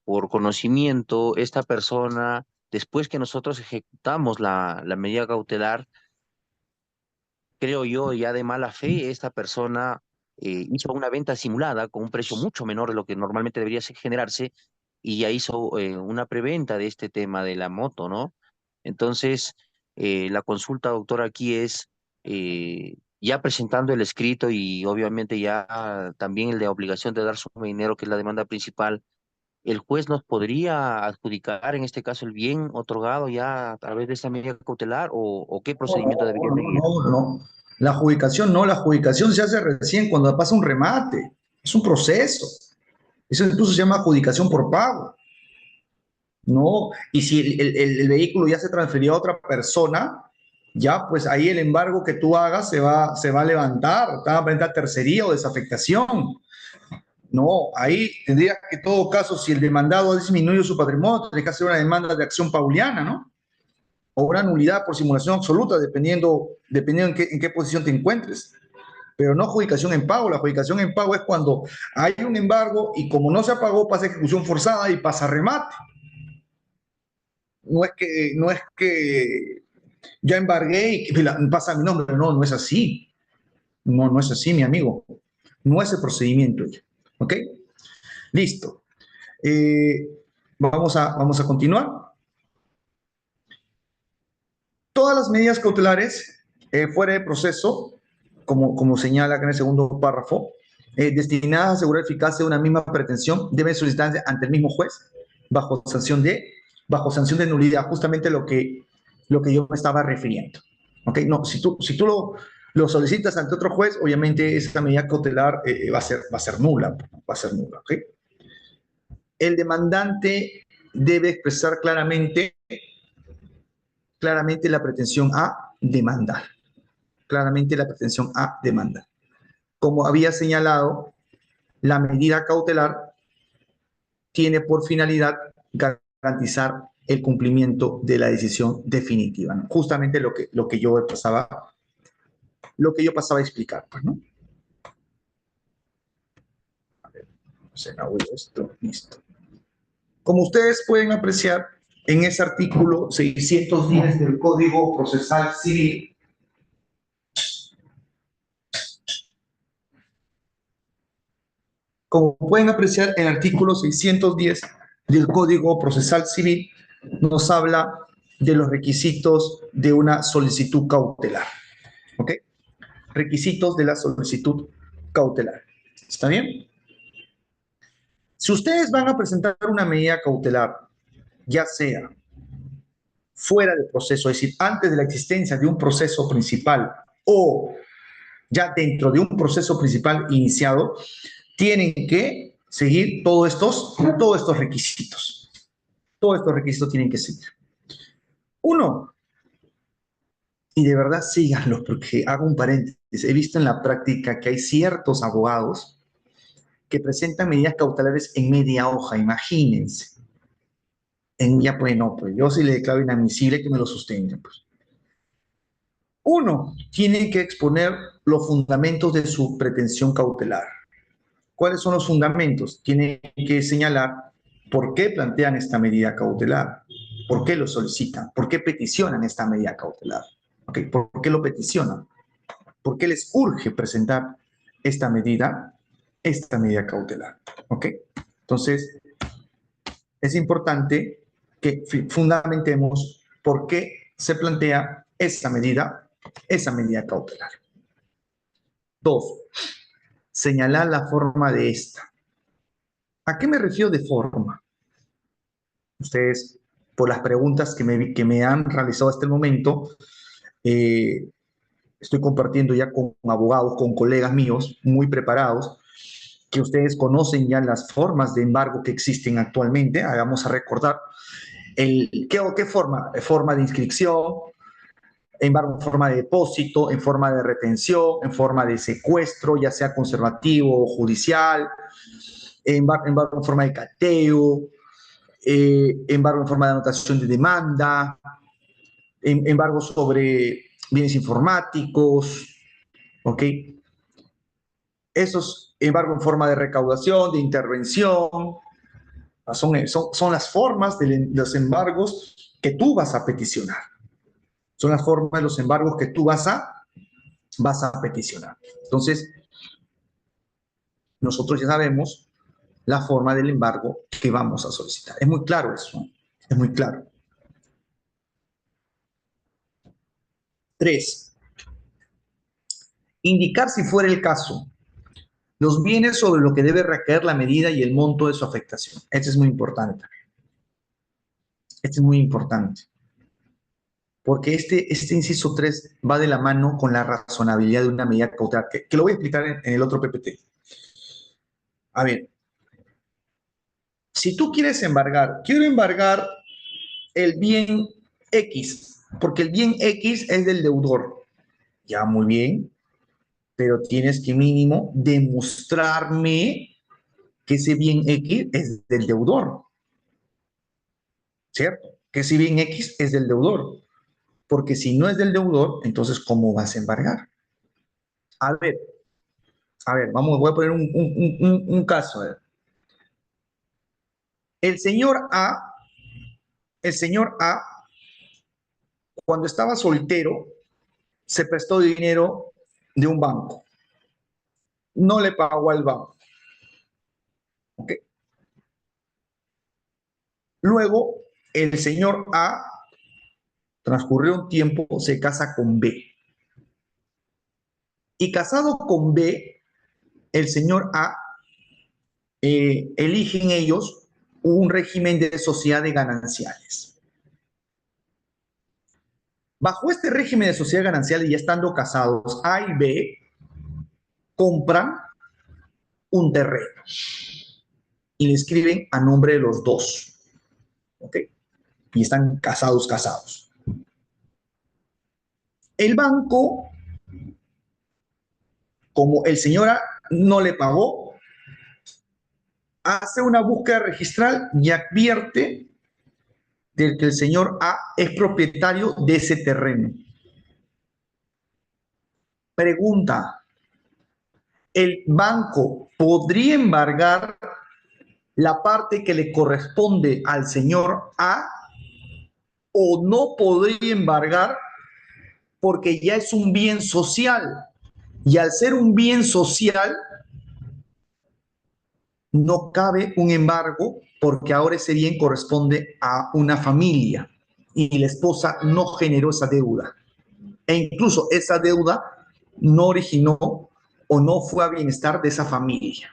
por conocimiento. Esta persona, después que nosotros ejecutamos la medida cautelar, creo yo, ya de mala fe, esta persona hizo una venta simulada con un precio mucho menor de lo que normalmente debería generarse y ya hizo una preventa de este tema de la moto, ¿no? Entonces, la consulta, doctor, aquí es, ya presentando el escrito y obviamente ya también el de obligación de dar su dinero, que es la demanda principal, ¿el juez nos podría adjudicar en este caso el bien otorgado ya a través de esta medida cautelar o qué No, procedimiento debería seguir? no. La adjudicación no, la adjudicación se hace recién cuando pasa un remate. Es un proceso. Eso incluso se llama adjudicación por pago. No, y si el vehículo ya se transfirió a otra persona, ya pues ahí el embargo que tú hagas se va a levantar, te va a presentar tercería o desafectación. No, ahí tendrías que, en todo caso, si el demandado ha disminuido su patrimonio, tendrías que hacer una demanda de acción pauliana, ¿no? O una nulidad por simulación absoluta, dependiendo en qué posición te encuentres. Pero no adjudicación en pago. La adjudicación en pago es cuando hay un embargo y como no se apagó, pasa ejecución forzada y pasa remate. No es que ya embargué y pasa mi nombre. No, no es así. No, no es así, mi amigo. No es el procedimiento. ¿Ok? Listo. Eh, vamos a continuar. Todas las medidas cautelares fuera de proceso, como señala acá en el segundo párrafo, destinadas a asegurar eficacia de una misma pretensión, deben solicitarse ante el mismo juez bajo bajo sanción de nulidad, justamente lo que yo me estaba refiriendo. ¿Ok? No, si tú lo solicitas ante otro juez, obviamente esa medida cautelar va a ser nula. Va a ser nula. ¿Ok? El demandante debe expresar claramente la pretensión a demandar. Claramente la pretensión a demandar. Como había señalado, la medida cautelar tiene por finalidad garantizar el cumplimiento de la decisión definitiva, ¿no? Justamente lo que yo pasaba a explicar, pues, ¿no? A ver, se me ha oído esto, listo. Como ustedes pueden apreciar, en ese artículo 610 del Código Procesal Civil, como pueden apreciar, el artículo 610 del Código Procesal Civil nos habla de los requisitos de una solicitud cautelar. ¿Ok? Requisitos de la solicitud cautelar. ¿Está bien? Si ustedes van a presentar una medida cautelar, ya sea fuera del proceso, es decir, antes de la existencia de un proceso principal o ya dentro de un proceso principal iniciado, tienen que seguir todos estos requisitos. Todos estos requisitos tienen que seguir. Uno, y de verdad síganlo, porque hago un paréntesis, he visto en la práctica que hay ciertos abogados que presentan medidas cautelares en media hoja, imagínense. Ya pues no, pues yo sí le declaro inadmisible que me lo sustenten. Pues. Uno, tiene que exponer los fundamentos de su pretensión cautelar. ¿Cuáles son los fundamentos? Tiene que señalar por qué plantean esta medida cautelar, por qué lo solicitan, por qué peticionan esta medida cautelar, ¿okay? ¿Por qué lo peticionan? ¿Por qué les urge presentar esta medida cautelar? ¿Ok? Entonces, es importante que fundamentemos por qué se plantea esa medida cautelar. Dos, señalar la forma de esta. ¿A qué me refiero de forma? Ustedes, por las preguntas que me han realizado hasta el momento, estoy compartiendo ya con abogados, con colegas míos muy preparados, que ustedes conocen ya las formas de embargo que existen actualmente. Vamos a recordar ¿qué forma? Forma de inscripción, embargo en forma de depósito, en forma de retención, en forma de secuestro, ya sea conservativo o judicial, embargo en forma de cateo, embargo en forma de anotación de demanda, embargo sobre bienes informáticos, ¿ok? Esos embargo en forma de recaudación, de intervención, son las formas de los embargos que tú vas a peticionar. Son las formas de los embargos que tú vas a peticionar. Entonces, nosotros ya sabemos la forma del embargo que vamos a solicitar. Es muy claro eso, es muy claro. 3. Indicar, si fuera el caso, los bienes sobre lo que debe recaer la medida y el monto de su afectación. Este es muy importante. Este es muy importante. Porque este inciso 3 va de la mano con la razonabilidad de una medida cautelar, que lo voy a explicar en el otro PPT. A ver, si tú quieres embargar, quiero embargar el bien X, porque el bien X es del deudor. Ya, muy bien, pero tienes que mínimo demostrarme que ese bien X es del deudor. ¿Cierto? Que ese bien X es del deudor. Porque si no es del deudor, entonces, ¿cómo vas a embargar? A ver, voy a poner un caso. A ver. El señor A, cuando estaba soltero, se prestó dinero de un banco. No le pagó al banco. ¿Ok? Luego, el señor A, transcurrió un tiempo, se casa con B. Y casado con B, el señor A, eligen ellos un régimen de sociedad de gananciales. Bajo este régimen de sociedad gananciales, ya estando casados, A y B compran un terreno y le escriben a nombre de los dos. ¿Ok? Y están casados. El banco, como el señor A no le pagó, hace una búsqueda registral y advierte de que el señor A es propietario de ese terreno. Pregunta, ¿el banco podría embargar la parte que le corresponde al señor A o no podría embargar porque ya es un bien social. Y al ser un bien social, no cabe un embargo porque ahora ese bien corresponde a una familia y la esposa no generó esa deuda. E incluso esa deuda no originó o no fue a bienestar de esa familia.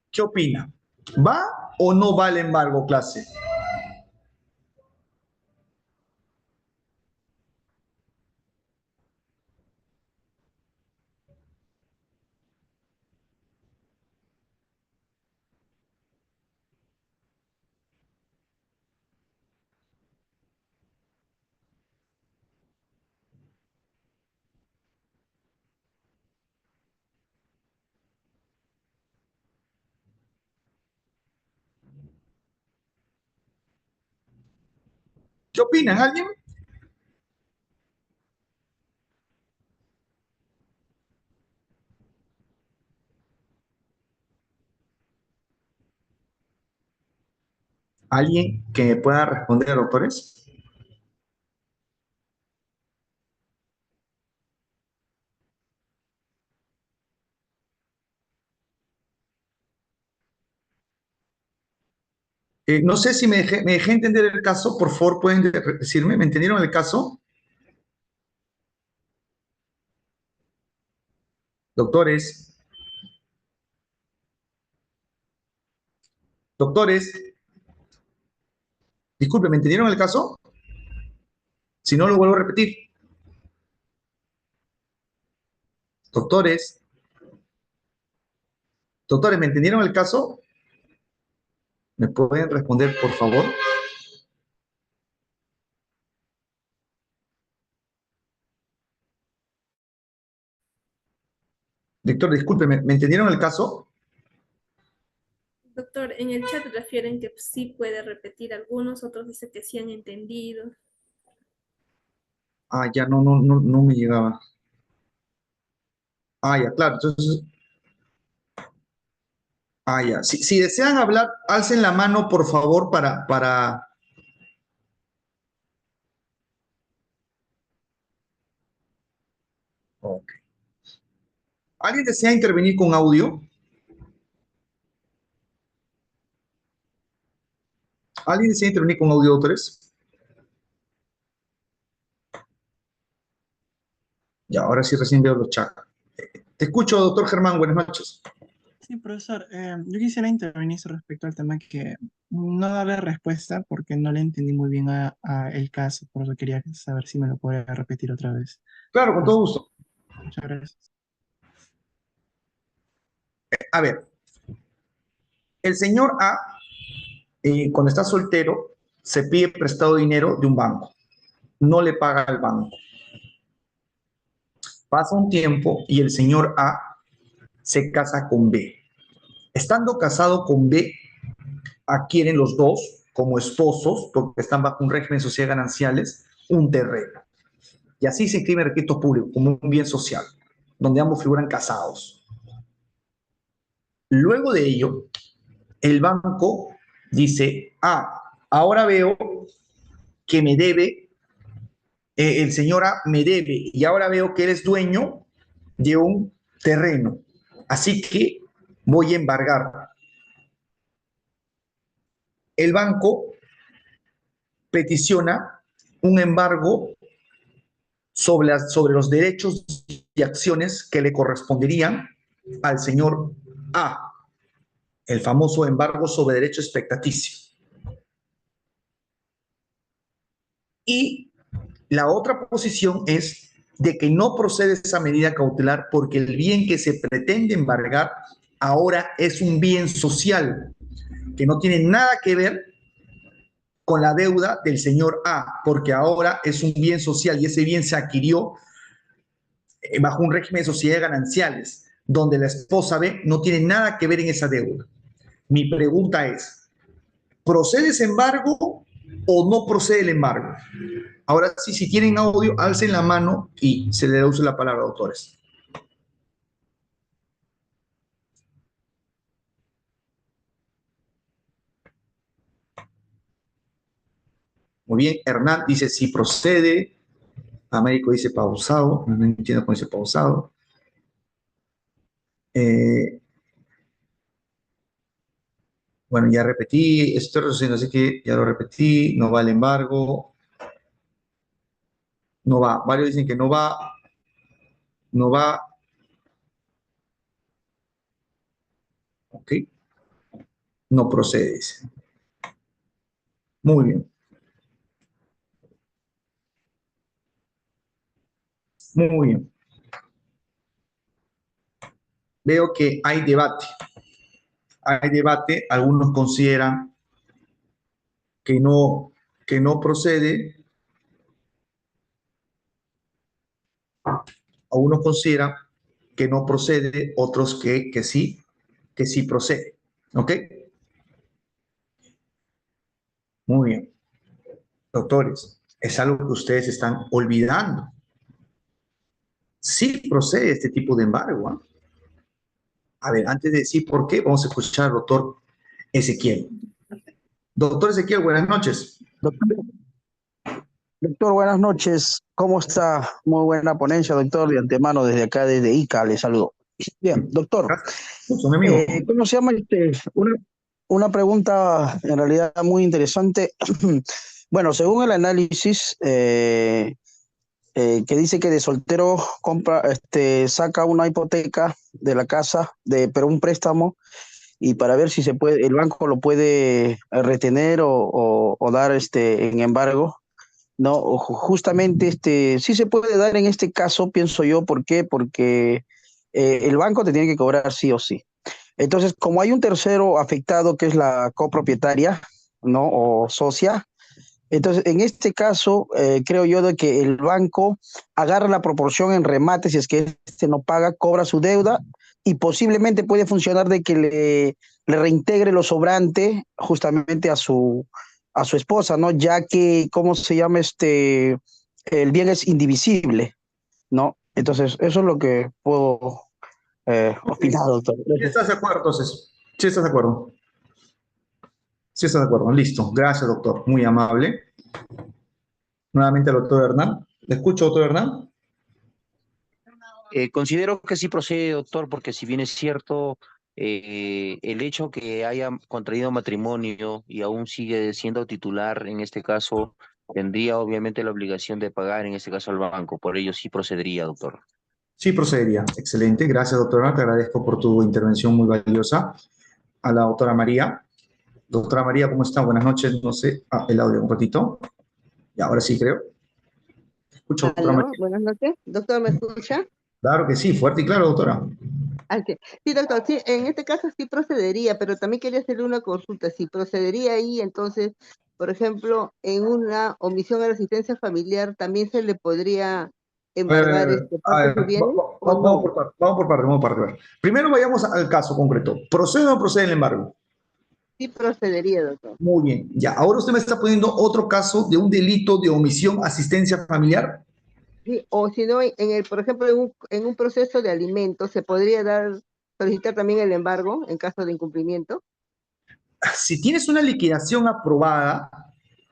¿Qué opina? ¿Va o no va el embargo, clase? ¿Qué opinan? ¿Alguien? ¿Alguien que me pueda responder, doctores? No sé si me dejé entender el caso, por favor, pueden decirme, ¿me entendieron el caso? Doctores, doctores, disculpen, ¿me entendieron el caso? Si no, lo vuelvo a repetir. Doctores, doctores, ¿me entendieron el caso? ¿Me pueden responder, por favor? Doctor, disculpe, ¿me entendieron el caso? Doctor, en el chat refieren que sí puede repetir algunos, otros dicen que sí han entendido. Ah, ya no me llegaba. Ah, ya, claro. Entonces, ah, ya. Si desean hablar, alcen la mano, por favor, para... Ok. ¿Alguien desea intervenir con audio? ¿Alguien desea intervenir con audio, doctores? Ya, ahora sí recién veo los chats. Te escucho, doctor Germán, buenas noches. Sí, profesor, yo quisiera intervenir respecto al tema que no darle respuesta porque no le entendí muy bien a el caso, por eso quería saber si me lo puede repetir otra vez. Claro, con todo gusto. Muchas gracias. A ver, el señor A, cuando está soltero, se pide prestado dinero de un banco. No le paga al banco. Pasa un tiempo y el señor A se casa con B. Estando casado con B, adquieren los dos, como esposos, porque están bajo un régimen social gananciales, un terreno. Y así se inscribe en registro público como un bien social, donde ambos figuran casados. Luego de ello, el banco dice, ahora veo que me debe, el señor A me debe, y ahora veo que eres dueño de un terreno. Así que voy a embargar. El banco peticiona un embargo sobre los derechos y acciones que le corresponderían al señor A, el famoso embargo sobre derecho expectaticio. Y la otra posición es de que no procede esa medida cautelar porque el bien que se pretende embargar ahora es un bien social que no tiene nada que ver con la deuda del señor A, porque ahora es un bien social y ese bien se adquirió bajo un régimen de sociedades gananciales, donde la esposa B no tiene nada que ver en esa deuda. Mi pregunta es, ¿procede ese embargo o no procede el embargo? Ahora sí, si tienen audio, alcen la mano y se le usa la palabra, doctores. Muy bien, Hernán dice sí procede. Américo dice pausado. No entiendo cómo dice pausado. Bueno, ya repetí. Estoy resuciendo, así que ya lo repetí. No va el embargo. No va. Varios dicen que no va. No va. Ok. No procede, dice. Muy bien. Muy bien. Veo que hay debate. Hay debate. Algunos consideran que no procede. Algunos consideran que no procede, otros que sí procede. ¿Ok? Muy bien. Doctores, es algo que ustedes están olvidando. Sí procede este tipo de embargo. ¿Eh? A ver, antes de decir por qué, vamos a escuchar al doctor Ezequiel. Doctor Ezequiel, buenas noches. Doctor, buenas noches. ¿Cómo está? Muy buena ponencia, doctor. De antemano, desde acá, desde ICA, le saludo. Bien, doctor. Gracias, mi amigo. ¿Cómo se llama? Una pregunta en realidad muy interesante. Bueno, según el análisis que dice que de soltero compra, saca una hipoteca de la casa, pero un préstamo, y para ver si se puede, el banco lo puede retener o dar en embargo. No, justamente sí se puede dar en este caso, pienso yo. ¿Por qué? Porque el banco te tiene que cobrar sí o sí. Entonces, como hay un tercero afectado que es la copropietaria, ¿no? O socia, entonces en este caso creo yo de que el banco agarra la proporción en remate si es que no paga, cobra su deuda y posiblemente puede funcionar de que le reintegre lo sobrante justamente a su esposa, ¿no? Ya que, ¿cómo se llama? El bien es indivisible, ¿no? Entonces, eso es lo que puedo opinar, doctor. ¿Estás de acuerdo, entonces? Sí, estás de acuerdo. Sí, estás de acuerdo. Listo. Gracias, doctor. Muy amable. Nuevamente al doctor Hernán. ¿Le escucho, doctor Hernán? Considero que sí procede, doctor, porque si bien es cierto, el hecho que haya contraído matrimonio y aún sigue siendo titular, en este caso, tendría obviamente la obligación de pagar, en este caso, al banco. Por ello sí procedería, doctor. Sí, procedería. Excelente. Gracias, doctor Hernán. Te agradezco por tu intervención muy valiosa. A la doctora María. Doctora María, ¿cómo está? Buenas noches. No sé. El audio un ratito. Y ahora sí, creo. Escucho, doctora Aló, María. buenas noches. Doctor, ¿me escucha? Claro que sí, fuerte y claro, doctora. Ok. Sí, doctor, sí, en este caso sí procedería, pero también quería hacerle una consulta. Si procedería ahí, entonces, por ejemplo, en una omisión a la asistencia familiar, ¿también se le podría embargar A parte de ver, sus bienes o vamos no? por parte, vamos por parte. Primero vayamos al caso concreto. ¿Procede o no procede el embargo? Sí procedería, doctor. Muy bien. Ya, ahora usted me está poniendo otro caso de un delito de omisión asistencia familiar. Sí, o si no, por ejemplo, en un proceso de alimentos, ¿se podría solicitar también el embargo en caso de incumplimiento? Si tienes una liquidación aprobada,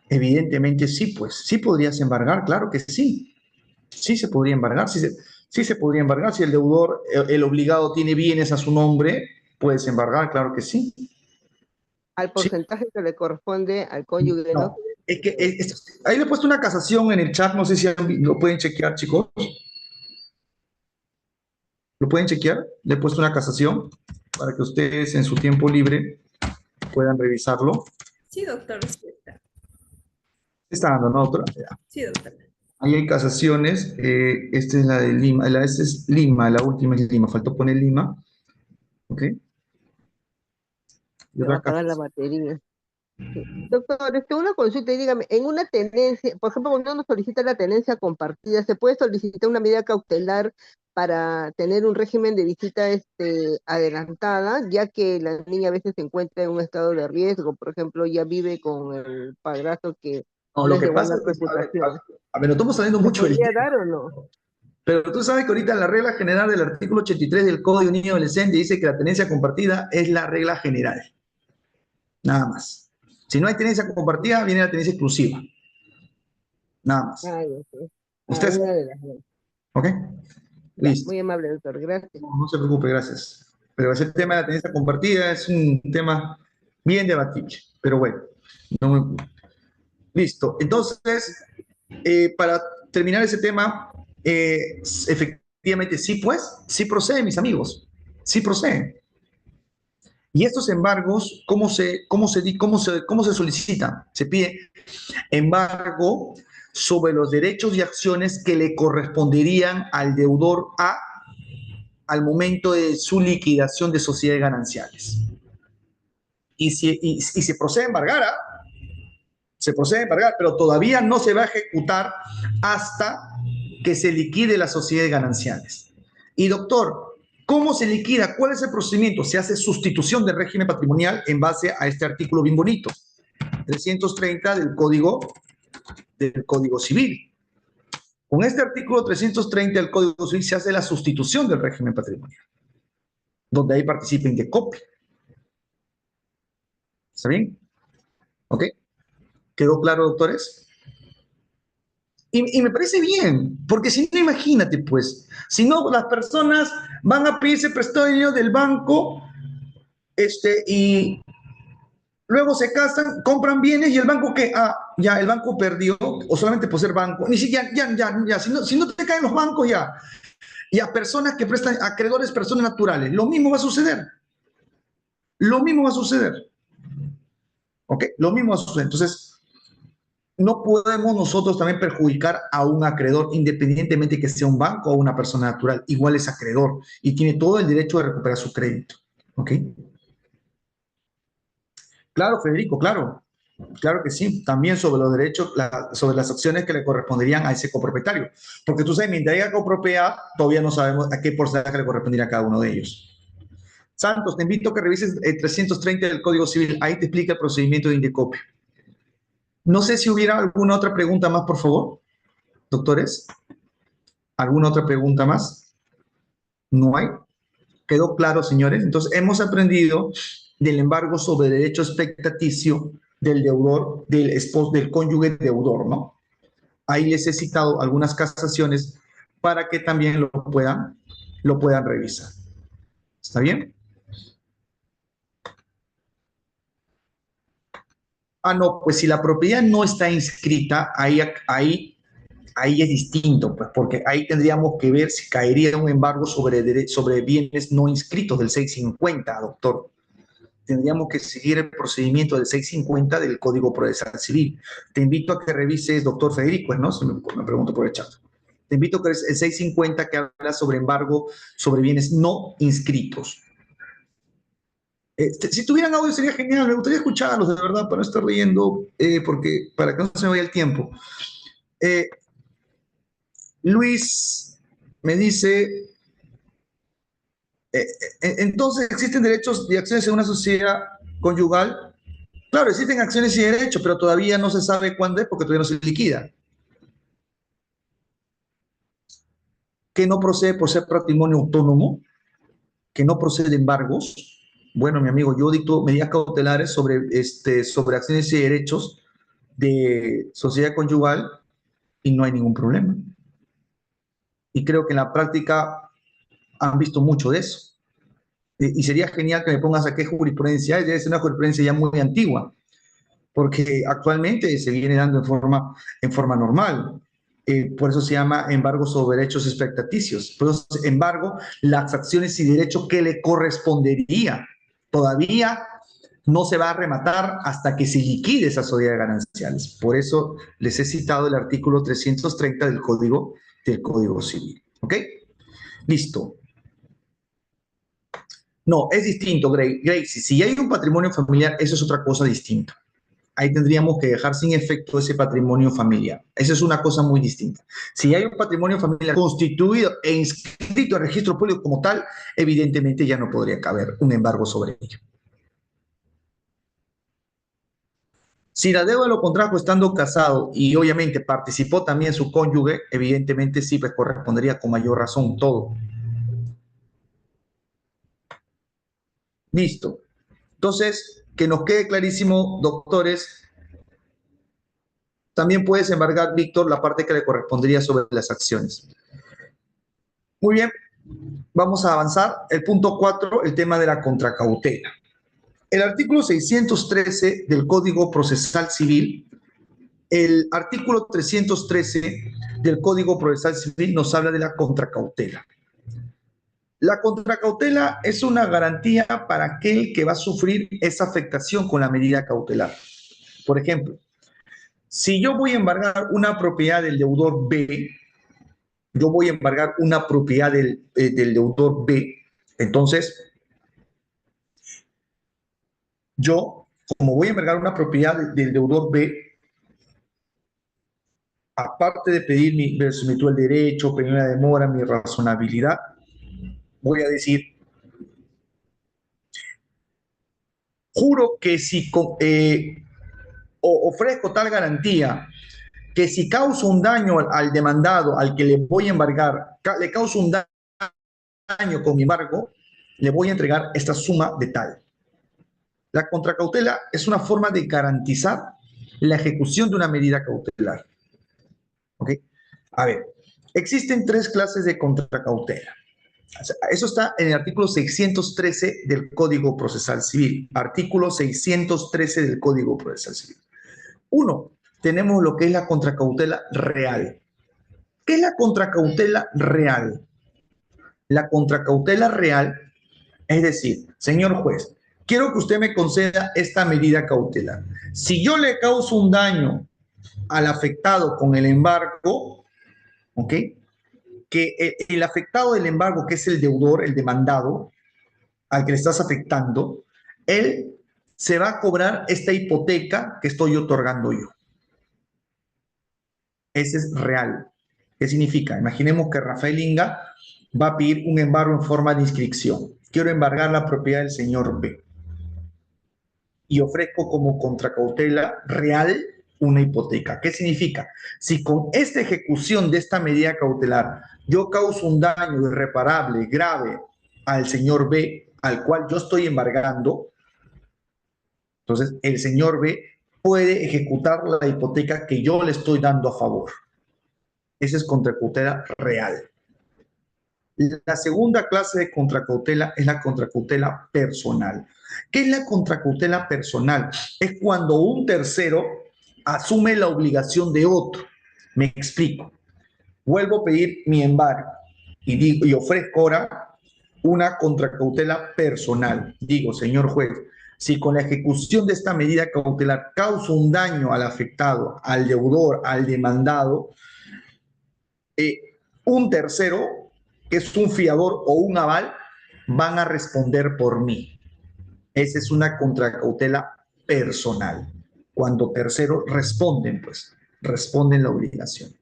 evidentemente sí, pues sí podrías embargar, claro que sí. Sí se podría embargar, sí se podría embargar. Si el deudor, el obligado tiene bienes a su nombre, puedes embargar, claro que sí. Al Sí. porcentaje que le corresponde al cónyuge, ¿no? No, es que ahí le he puesto una casación en el chat, no sé si lo pueden chequear, chicos. ¿Lo pueden chequear? Le he puesto una casación para que ustedes en su tiempo libre puedan revisarlo. Sí, doctor, sí está. Está dando, ¿no, doctora? Sí, doctor. Ahí hay casaciones. Esta es la de Lima. Esta es Lima, la última es Lima. Faltó poner Lima. ¿Ok? Y Se va otra a acabar la casación. batería. Sí. Doctor, una consulta y dígame, en una tenencia, por ejemplo, cuando uno solicita la tenencia compartida, ¿se puede solicitar una medida cautelar para tener un régimen de visita adelantada, ya que la niña a veces se encuentra en un estado de riesgo? Por ejemplo, ya vive con el padrastro que No, no lo es que de pasa buena es, reputación. a ver, no estamos saliendo ¿Se mucho del podría tema. dar o no? Pero tú sabes que ahorita la regla general del artículo 83 del Código de Niño y Adolescente dice que la tenencia compartida es la regla general. Nada más. Si no hay tenencia compartida, viene la tenencia exclusiva. Nada más. Ah, ya, sí. ¿Usted sabe? Una de las dos. ¿Ok? Ya, Listo. muy amable, doctor. Gracias. No se preocupe, gracias. Pero ese tema de la tenencia compartida es un tema bien debatible. Pero bueno, no listo. Entonces, para terminar ese tema, efectivamente sí, pues, sí procede, mis amigos. Sí procede. Y estos embargos, ¿cómo se solicitan? Se pide embargo sobre los derechos y acciones que le corresponderían al deudor A al momento de su liquidación de sociedades gananciales. Y se procede a embargar, se procede a embargar, pero todavía no se va a ejecutar hasta que se liquide las sociedades gananciales. Y doctor, ¿cómo se liquida? ¿Cuál es el procedimiento? Se hace sustitución del régimen patrimonial en base a este artículo bien bonito, 330 del Código Civil. Con este artículo 330 del Código Civil se hace la sustitución del régimen patrimonial, donde ahí participa Indecopi. ¿Está bien? ¿Ok? ¿Quedó claro, doctores? Y me parece bien, porque si no, imagínate, pues, si no, las personas van a pedirse prestado dinero del banco, y luego se casan, compran bienes y el banco que, ya, el banco perdió, o solamente por ser banco, ni siquiera, ya, si no te caen los bancos, ya, y a personas que prestan, acreedores, personas naturales, lo mismo va a suceder. Lo mismo va a suceder. ¿Ok? Lo mismo va a suceder. Entonces, no podemos nosotros también perjudicar a un acreedor, independientemente que sea un banco o una persona natural. Igual es acreedor y tiene todo el derecho de recuperar su crédito. ¿Ok? Claro, Federico, claro. Claro que sí. También sobre los derechos, sobre las acciones que le corresponderían a ese copropietario. Porque tú sabes, mientras haya copropiedad, todavía no sabemos a qué porcentaje le correspondería a cada uno de ellos. Santos, te invito a que revises el 330 del Código Civil. Ahí te explica el procedimiento de Indecopio. No sé si hubiera alguna otra pregunta más, por favor, doctores. ¿Alguna otra pregunta más? ¿No hay? ¿Quedó claro, señores? Entonces, hemos aprendido del embargo sobre derecho expectaticio del deudor, del esposo, del cónyuge deudor, ¿no? Ahí les he citado algunas casaciones para que también lo puedan revisar. ¿Está bien? No, pues si la propiedad no está inscrita, ahí es distinto, pues, porque ahí tendríamos que ver si caería un embargo sobre bienes no inscritos del 650, doctor. Tendríamos que seguir el procedimiento del 650 del Código Procesal Civil. Te invito a que revises, doctor Federico, ¿no? Si me pregunto por el chat. Te invito a que revises el 650 que habla sobre embargo sobre bienes no inscritos. Si tuvieran audio sería genial, me gustaría escucharlos, de verdad, para no estar leyendo, porque para que no se me vaya el tiempo. Luis me dice, entonces, ¿existen derechos y acciones en una sociedad conyugal? Claro, existen acciones y derechos, pero todavía no se sabe cuándo es porque todavía no se liquida. ¿Que no procede por ser patrimonio autónomo? ¿Que no procede de embargos? Bueno, mi amigo, yo dicto medidas cautelares sobre acciones y derechos de sociedad conyugal y no hay ningún problema. Y creo que en la práctica han visto mucho de eso. Y sería genial que me pongas a qué jurisprudencia es. Debe ser una jurisprudencia ya muy antigua, porque actualmente se viene dando en forma normal. Por eso se llama embargo sobre derechos expectaticios. Por eso, embargo, las acciones y derechos que le correspondería todavía no se va a rematar hasta que se liquide esa sociedad gananciales. Por eso les he citado el artículo 330 del Código Civil. ¿Ok? Listo. No, es distinto, Gracie. Si hay un patrimonio familiar, eso es otra cosa distinta. Ahí tendríamos que dejar sin efecto ese patrimonio familiar. Esa es una cosa muy distinta. Si hay un patrimonio familiar constituido e inscrito en registro público como tal, evidentemente ya no podría caber un embargo sobre ello. Si la deuda lo contrajo estando casado y obviamente participó también su cónyuge, evidentemente sí, pues correspondería con mayor razón todo. Listo. Entonces, que nos quede clarísimo, doctores, también puedes embargar, Víctor, la parte que le correspondería sobre las acciones. Muy bien, vamos a avanzar. El punto 4, el tema de la contracautela. El artículo 613 del Código Procesal Civil, el artículo 313 del Código Procesal Civil nos habla de la contracautela. La contracautela es una garantía para aquel que va a sufrir esa afectación con la medida cautelar. Por ejemplo, si yo voy a embargar una propiedad del deudor B, yo voy a embargar una propiedad del deudor B, entonces yo, como voy a embargar una propiedad del deudor B, aparte de pedir mi verosimilitud del derecho, pedir una demora, mi razonabilidad, voy a decir, juro que si ofrezco tal garantía, que si causo un daño al demandado, al que le voy a embargar, le causo un daño con mi embargo, le voy a entregar esta suma de tal. La contracautela es una forma de garantizar la ejecución de una medida cautelar. ¿Ok? A ver, existen 3 clases de contracautela. O sea, eso está en el artículo 613 del Código Procesal Civil. Artículo 613 del Código Procesal Civil. 1, tenemos lo que es la contracautela real. ¿Qué es la contracautela real? La contracautela real es decir, señor juez, quiero que usted me conceda esta medida cautelar. Si yo le causo un daño al afectado con el embargo, ¿ok? Que el afectado del embargo, que es el deudor, el demandado, al que le estás afectando, él se va a cobrar esta hipoteca que estoy otorgando yo. Ese es real. ¿Qué significa? Imaginemos que Rafael Inga va a pedir un embargo en forma de inscripción. Quiero embargar la propiedad del señor B. Y ofrezco como contracautela real una hipoteca. ¿Qué significa? Si con esta ejecución de esta medida cautelar yo causo un daño irreparable, grave, al señor B, al cual yo estoy embargando, entonces el señor B puede ejecutar la hipoteca que yo le estoy dando a favor. Esa es contracautela real. La segunda clase de contracautela es la contracautela personal. ¿Qué es la contracautela personal? Es cuando un tercero asume la obligación de otro. Me explico. Vuelvo a pedir mi embargo y ofrezco ahora una contracautela personal. Digo, señor juez, si con la ejecución de esta medida cautelar causo un daño al afectado, al deudor, al demandado, un tercero, que es un fiador o un aval, van a responder por mí. Esa es una contracautela personal. Cuando terceros responden, pues, responden la obligación.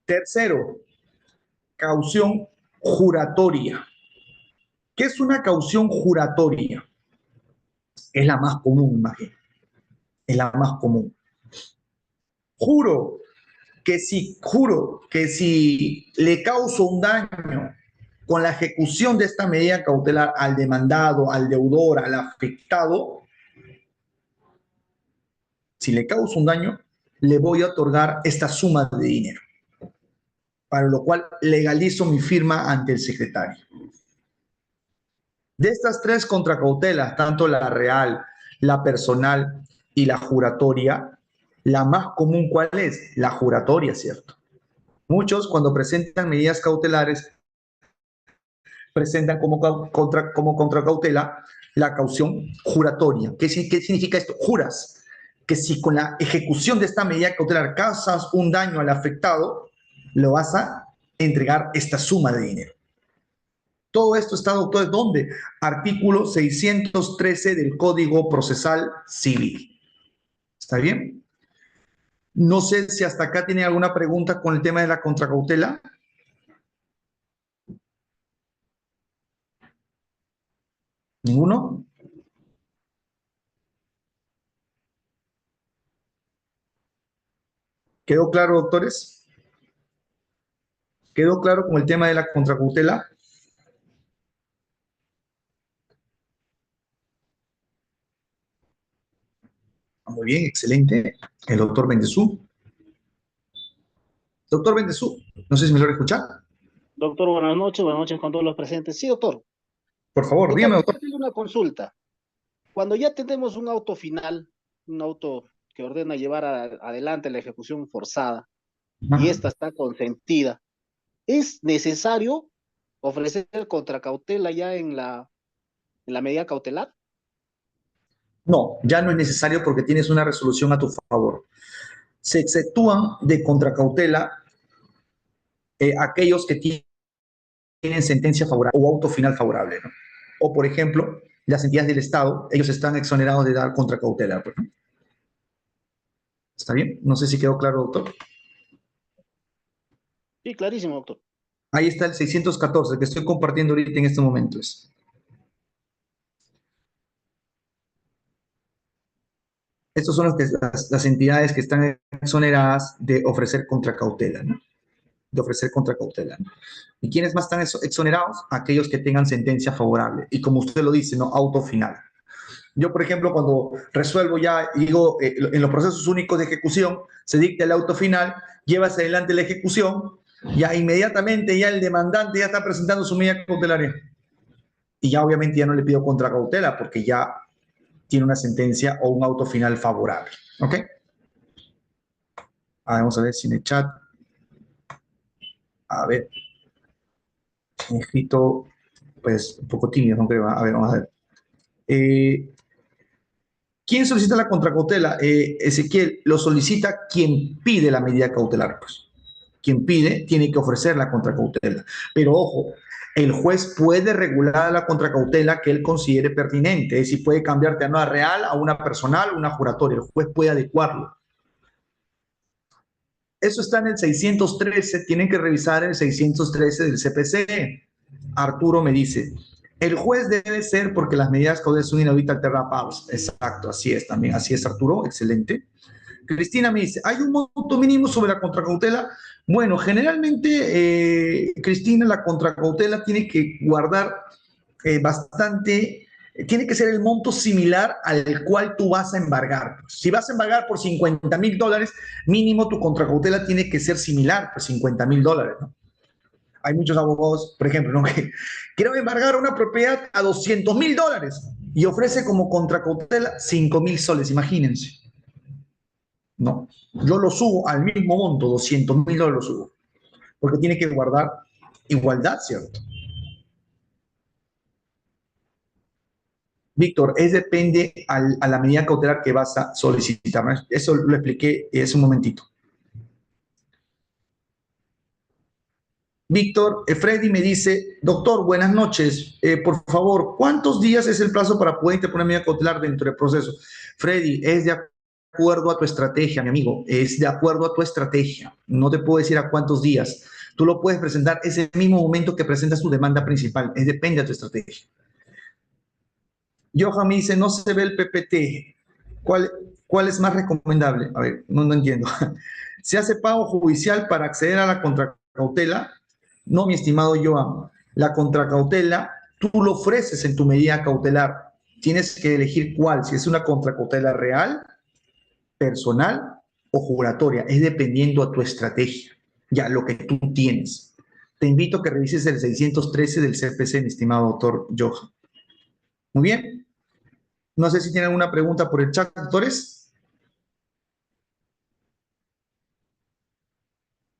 Tercero, caución juratoria. ¿Qué es una caución juratoria? Es la más común, imagino. Es la más común. Juro que si le causo un daño con la ejecución de esta medida cautelar al demandado, al deudor, al afectado, si le causo un daño, le voy a otorgar esta suma de dinero, para lo cual legalizo mi firma ante el secretario. De estas 3 contracautelas, tanto la real, la personal y la juratoria, la más común, ¿cuál es? La juratoria, ¿cierto? Muchos, cuando presentan medidas cautelares, presentan como contracautela la caución juratoria. ¿Qué significa esto? Juras que si con la ejecución de esta medida cautelar causas un daño al afectado, lo vas a entregar esta suma de dinero. Todo esto está, doctor, ¿dónde? Artículo 613 del Código Procesal Civil. ¿Está bien? No sé si hasta acá tiene alguna pregunta con el tema de la contracautela. ¿Ninguno? ¿Quedó claro, doctores? ¿Quedó claro con el tema de la contracautela? muy bien, excelente. El doctor Bendezú. Doctor Bendezú, no sé si me lo escuchar. Doctor, buenas noches con todos los presentes. Sí, doctor. Por favor, Doctor, dígame, quiero doctor. hacerle una consulta. Cuando ya tenemos un auto final, un auto que ordena llevar adelante la ejecución forzada, y esta está consentida, ¿es necesario ofrecer contracautela ya en la medida cautelar? No, ya no es necesario porque tienes una resolución a tu favor. Se exceptúan de contracautela aquellos que tienen sentencia favorable o auto final favorable, ¿no? O, por ejemplo, las entidades del Estado, ellos están exonerados de dar contracautela, pues, ¿no? ¿Está bien? No sé si quedó claro, doctor. Sí, clarísimo, doctor. Ahí está el 614 que estoy compartiendo ahorita en estos momentos. Estas son las entidades que están exoneradas de ofrecer contracautela, ¿no? De ofrecer contracautela, ¿no? ¿Y quiénes más están exonerados? Aquellos que tengan sentencia favorable. Y como usted lo dice, ¿no? Auto final. Yo, por ejemplo, cuando resuelvo ya, digo, en los procesos únicos de ejecución, se dicta el auto final, llevas adelante la ejecución, ya inmediatamente ya el demandante ya está presentando su medida cautelaria. Y ya obviamente ya no le pido contracautela porque ya tiene una sentencia o un auto final favorable. ¿Ok? Vamos a ver si en el chat. A ver. He escrito, pues, un poco tímido, no creo. A ver, vamos a ver. ¿Quién solicita la contracautela? Ezequiel, lo solicita quien pide la medida cautelar. Pues. Quien pide tiene que ofrecer la contracautela. Pero ojo, el juez puede regular la contracautela que él considere pertinente. Es decir, puede cambiarte a una real, a una personal, a una juratoria. El juez puede adecuarlo. Eso está en el 613. Tienen que revisar el 613 del CPC. Arturo me dice, el juez debe ser porque las medidas cautelares son inauditas alterna pagos. Exacto, así es también. Así es, Arturo. Excelente. Cristina me dice, ¿hay un monto mínimo sobre la contracautela? Bueno, generalmente, Cristina, la contracautela tiene que guardar bastante, tiene que ser el monto similar al cual tú vas a embargar. Si vas a embargar por $50,000, mínimo tu contracautela tiene que ser similar, por $50,000, ¿no? Hay muchos abogados, por ejemplo, ¿no? que quieren embargar una propiedad a $200,000 y ofrece como contracautela 5,000 soles, imagínense. No, yo lo subo al mismo monto, $200,000 lo subo, porque tiene que guardar igualdad, ¿cierto? Víctor, depende a la medida cautelar que vas a solicitar. Eso lo expliqué hace un momentito. Víctor, Freddy me dice, doctor, buenas noches. Por favor, ¿cuántos días es el plazo para poder interponer medida cautelar dentro del proceso? Freddy, es de acuerdo a tu estrategia, mi amigo. Es de acuerdo a tu estrategia. No te puedo decir a cuántos días. Tú lo puedes presentar ese mismo momento que presentas tu demanda principal. Depende de tu estrategia. Johan me dice, no se ve el PPT. ¿Cuál es más recomendable? A ver, no entiendo. ¿Se hace pago judicial para acceder a la contracautela? No, mi estimado Johan. La contracautela, tú lo ofreces en tu medida cautelar. Tienes que elegir cuál, si es una contracautela real, personal o juratoria. Es dependiendo a tu estrategia, ya lo que tú tienes. Te invito a que revises el 613 del CPC, mi estimado doctor Johan. Muy bien. No sé si tienen alguna pregunta por el chat, doctores.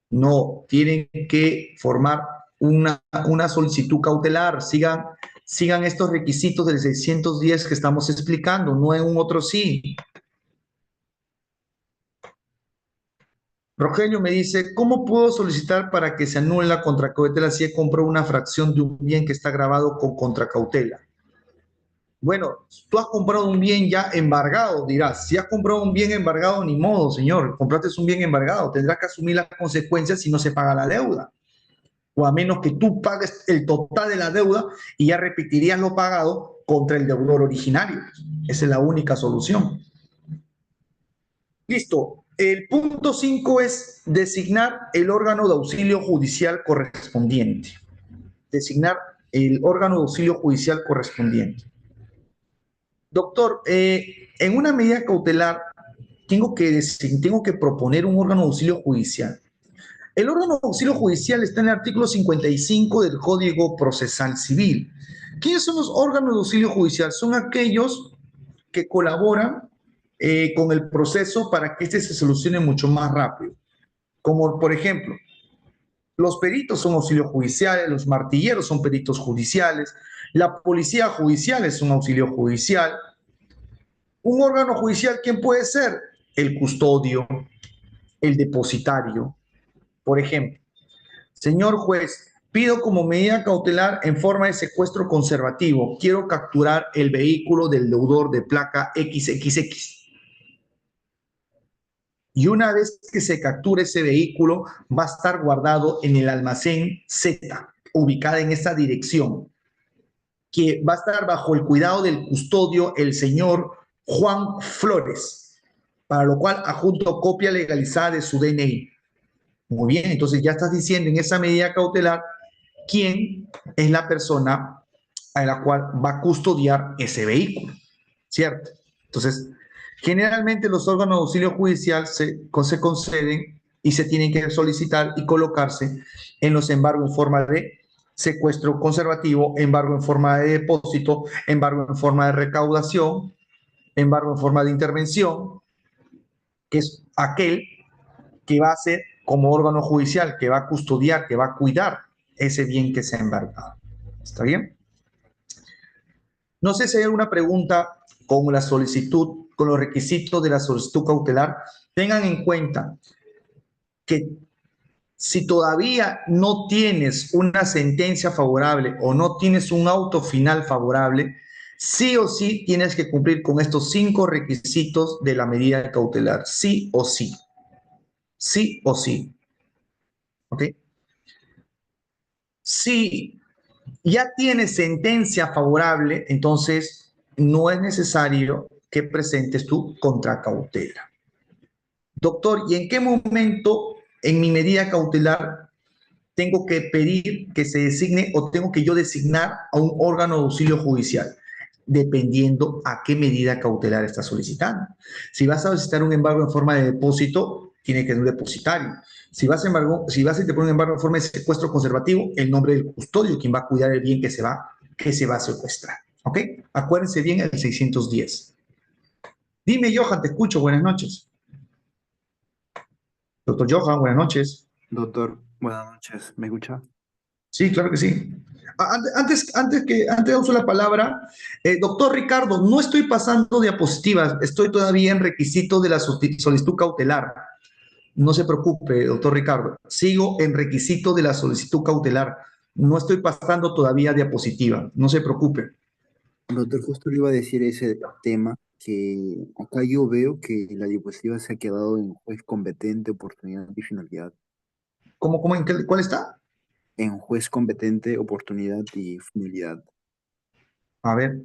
No, tienen que formar una solicitud cautelar. Sigan estos requisitos del 610 que estamos explicando, no en un otro sí. Rogelio me dice, ¿cómo puedo solicitar para que se anule la contracautela si he comprado una fracción de un bien que está grabado con contracautela? Bueno, tú has comprado un bien ya embargado, dirás. Si has comprado un bien embargado, ni modo, señor. Compraste un bien embargado. Tendrás que asumir las consecuencias si no se paga la deuda. O a menos que tú pagues el total de la deuda y ya repetirías lo pagado contra el deudor originario. Esa es la única solución. Listo. El punto 5 es designar el órgano de auxilio judicial correspondiente. Designar el órgano de auxilio judicial correspondiente. Doctor, en una medida cautelar, tengo que proponer un órgano de auxilio judicial. El órgano de auxilio judicial está en el artículo 55 del Código Procesal Civil. ¿Quiénes son los órganos de auxilio judicial? Son aquellos que colaboran con el proceso para que este se solucione mucho más rápido. Como, por ejemplo, los peritos son auxilios judiciales, los martilleros son peritos judiciales, la policía judicial es un auxilio judicial. Un órgano judicial, ¿quién puede ser? El custodio, el depositario. Por ejemplo, señor juez, pido como medida cautelar en forma de secuestro conservativo. Quiero capturar el vehículo del deudor de placa XXX. Y una vez que se capture ese vehículo, va a estar guardado en el almacén Z, ubicada en esa dirección, que va a estar bajo el cuidado del custodio, el señor Juan Flores, para lo cual adjunto copia legalizada de su DNI. Muy bien, entonces ya estás diciendo en esa medida cautelar quién es la persona a la cual va a custodiar ese vehículo, ¿cierto? Entonces, generalmente los órganos de auxilio judicial se conceden y se tienen que solicitar y colocarse en los embargos en forma de secuestro conservativo, embargo en forma de depósito, embargo en forma de recaudación, embargo en forma de intervención, que es aquel que va a ser como órgano judicial, que va a custodiar, que va a cuidar ese bien que se ha embargado. ¿Está bien? No sé si hay alguna pregunta con la solicitud, con los requisitos de la solicitud cautelar. Tengan en cuenta que si todavía no tienes una sentencia favorable o no tienes un auto final favorable, sí o sí tienes que cumplir con estos 5 requisitos de la medida cautelar. Sí o sí. Sí o sí. ¿Ok? Si ya tienes sentencia favorable, entonces no es necesario que presentes tu contracautela. Doctor, ¿y en qué momento en mi medida cautelar tengo que pedir que se designe o tengo que yo designar a un órgano de auxilio judicial? Dependiendo a qué medida cautelar estás solicitando. Si vas a solicitar un embargo en forma de depósito, tiene que ser un depositario. Si vas a poner un embargo en forma de secuestro conservativo, el nombre del custodio, quien va a cuidar el bien que se va a secuestrar. ¿Ok? Acuérdense bien el 610. Dime, Johan, te escucho. Buenas noches. Doctor Johan, buenas noches. Doctor, buenas noches. ¿Me escucha? Sí, claro que sí. Antes de usar la palabra, doctor Ricardo, no estoy pasando diapositivas, estoy todavía en requisito de la solicitud cautelar. No se preocupe, doctor Ricardo, sigo en requisito de la solicitud cautelar. No estoy pasando todavía diapositiva, no se preocupe. Doctor, justo le iba a decir ese tema, que acá yo veo que la diapositiva se ha quedado en juez competente, oportunidad y finalidad. ¿Cuál está? En juez competente, oportunidad y finalidad. A ver,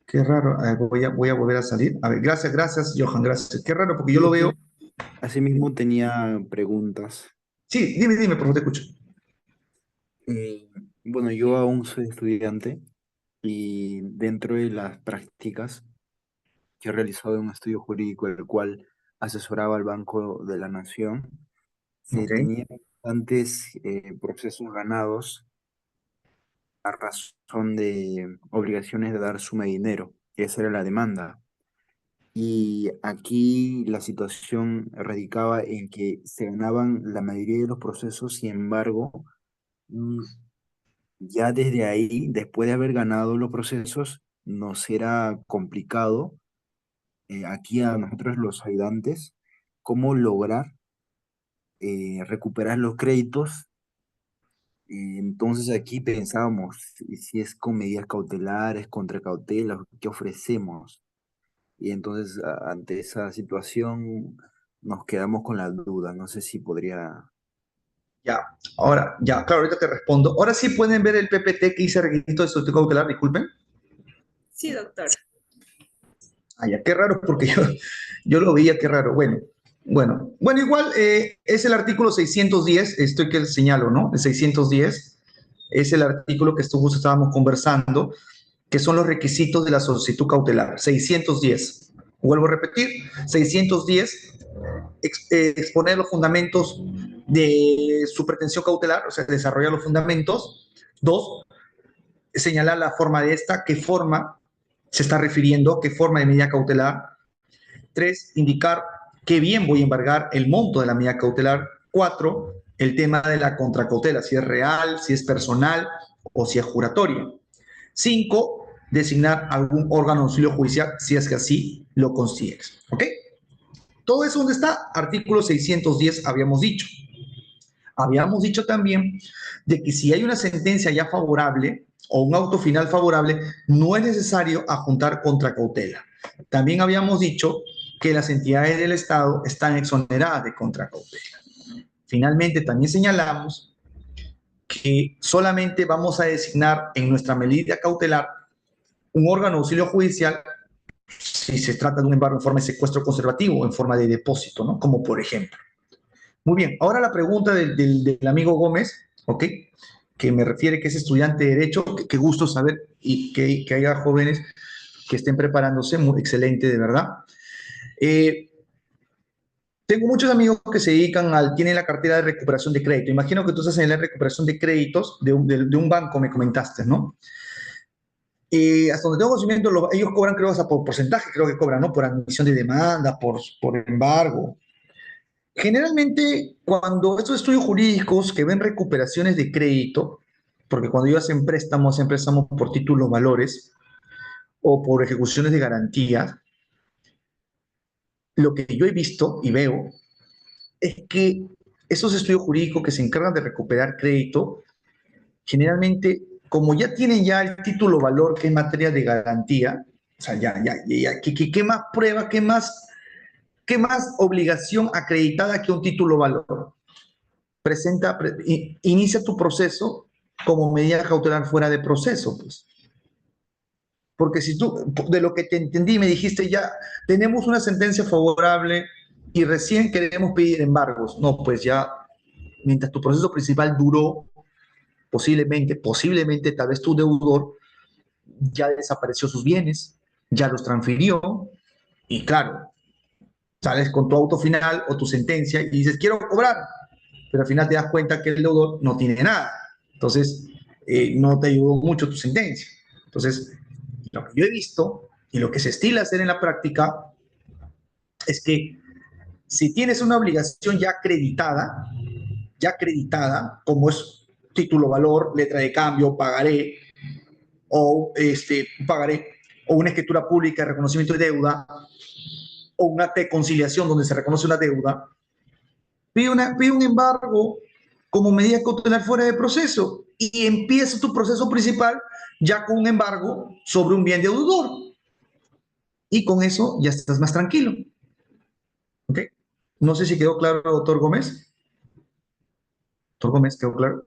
qué raro. A ver, voy a volver a salir. A ver, gracias, Johan, gracias. Qué raro, porque yo lo veo. Asimismo tenía preguntas. Sí, dime, por favor, te escucho. Bueno, yo aún soy estudiante y dentro de las prácticas que he realizado en un estudio jurídico, el cual asesoraba al Banco de la Nación, se tenían bastantes procesos ganados a razón de obligaciones de dar suma de dinero, que esa era la demanda. Y aquí la situación radicaba en que se ganaban la mayoría de los procesos, sin embargo, ya desde ahí, después de haber ganado los procesos, nos era complicado aquí a nosotros los ayudantes cómo lograr recuperar los créditos. Entonces aquí pensábamos si es con medidas cautelares, contra cautelas, ¿qué ofrecemos? Y entonces ante esa situación nos quedamos con la duda, no sé si podría... Ya, claro, ahorita te respondo. Ahora sí pueden ver el PPT que hice requisito de solicitud cautelar, disculpen. Sí, doctor. Ya, qué raro, porque yo lo veía, qué raro. Bueno, igual es el artículo 610, esto que señalo, ¿no? El 610 es el artículo que justo estábamos conversando, que son los requisitos de la solicitud cautelar, 610. Vuelvo a repetir, 610, exponer los fundamentos de su pretensión cautelar, o sea, desarrollar los fundamentos. 2, señalar la forma de esta, qué forma se está refiriendo, qué forma de medida cautelar. 3, indicar qué bien voy a embargar el monto de la medida cautelar. 4, el tema de la contracautela, si es real, si es personal o si es juratoria. 5, designar algún órgano de auxilio judicial si es que así lo consigues. ¿Ok? Todo eso, ¿dónde está? Artículo 610 habíamos dicho. Habíamos dicho también de que si hay una sentencia ya favorable o un auto final favorable, no es necesario adjuntar contracautela. También habíamos dicho que las entidades del Estado están exoneradas de contracautela. Finalmente, también señalamos que solamente vamos a designar en nuestra medida cautelar un órgano de auxilio judicial si se trata de un embargo en forma de secuestro conservativo o en forma de depósito, ¿no? Como por ejemplo. Muy bien, ahora la pregunta del amigo Gómez, ¿ok? Que me refiere que es estudiante de Derecho, que gusto saber y que haya jóvenes que estén preparándose, muy excelente, de verdad. Tengo muchos amigos que se dedican tienen la cartera de recuperación de crédito. Imagino que tú estás en la recuperación de créditos de un banco, me comentaste, ¿no? Hasta donde tengo conocimiento, ellos cobran, creo, hasta por porcentaje, creo que cobran, ¿no? Por admisión de demanda, por embargo. Generalmente, cuando estos estudios jurídicos que ven recuperaciones de crédito, porque cuando ellos hacen préstamos por títulos valores o por ejecuciones de garantías, lo que yo he visto y veo es que esos estudios jurídicos que se encargan de recuperar crédito, generalmente, como ya tienen ya el título valor que es materia de garantía, o sea, ¿qué más prueba, qué más obligación acreditada que un título valor? Inicia tu proceso como medida cautelar fuera de proceso, pues. Porque si tú, de lo que te entendí, me dijiste ya, tenemos una sentencia favorable y recién queremos pedir embargos. No, pues ya, mientras tu proceso principal duró, posiblemente, tal vez tu deudor ya desapareció sus bienes, ya los transfirió, y claro, sales con tu auto final o tu sentencia y dices, quiero cobrar, pero al final te das cuenta que el deudor no tiene nada. Entonces, no te ayudó mucho tu sentencia. Entonces, lo que yo he visto y lo que se estila hacer en la práctica es que si tienes una obligación ya acreditada, como es título valor, letra de cambio, pagaré, o una escritura pública de reconocimiento de deuda, o un acta de conciliación donde se reconoce una deuda, pide un embargo como medida cautelar fuera de proceso y empieza tu proceso principal ya con un embargo sobre un bien deudor. Y con eso ya estás más tranquilo. ¿Ok? No sé si quedó claro, doctor Gómez. Doctor Gómez, ¿quedó claro?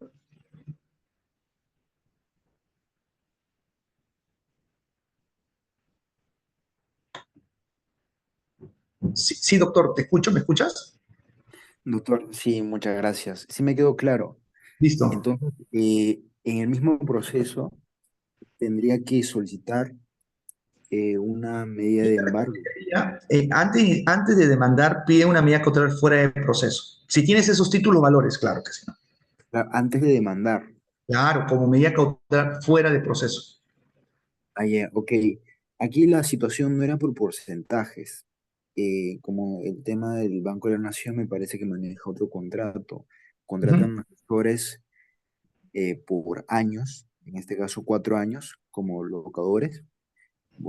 Sí, sí, doctor, te escucho, ¿me escuchas? Doctor, sí, muchas gracias. Sí me quedó claro. Listo. Entonces, en el mismo proceso tendría que solicitar una medida de embargo. Antes de demandar, pide una medida cautelar fuera de proceso. Si tienes esos títulos valores, claro que sí. Antes de demandar. Claro, como medida cautelar fuera de proceso. Ok. Aquí la situación no era por porcentajes. Como el tema del Banco de la Nación me parece que maneja otro contrato. Contratan asesores por años, en este caso 4 años, como locadores.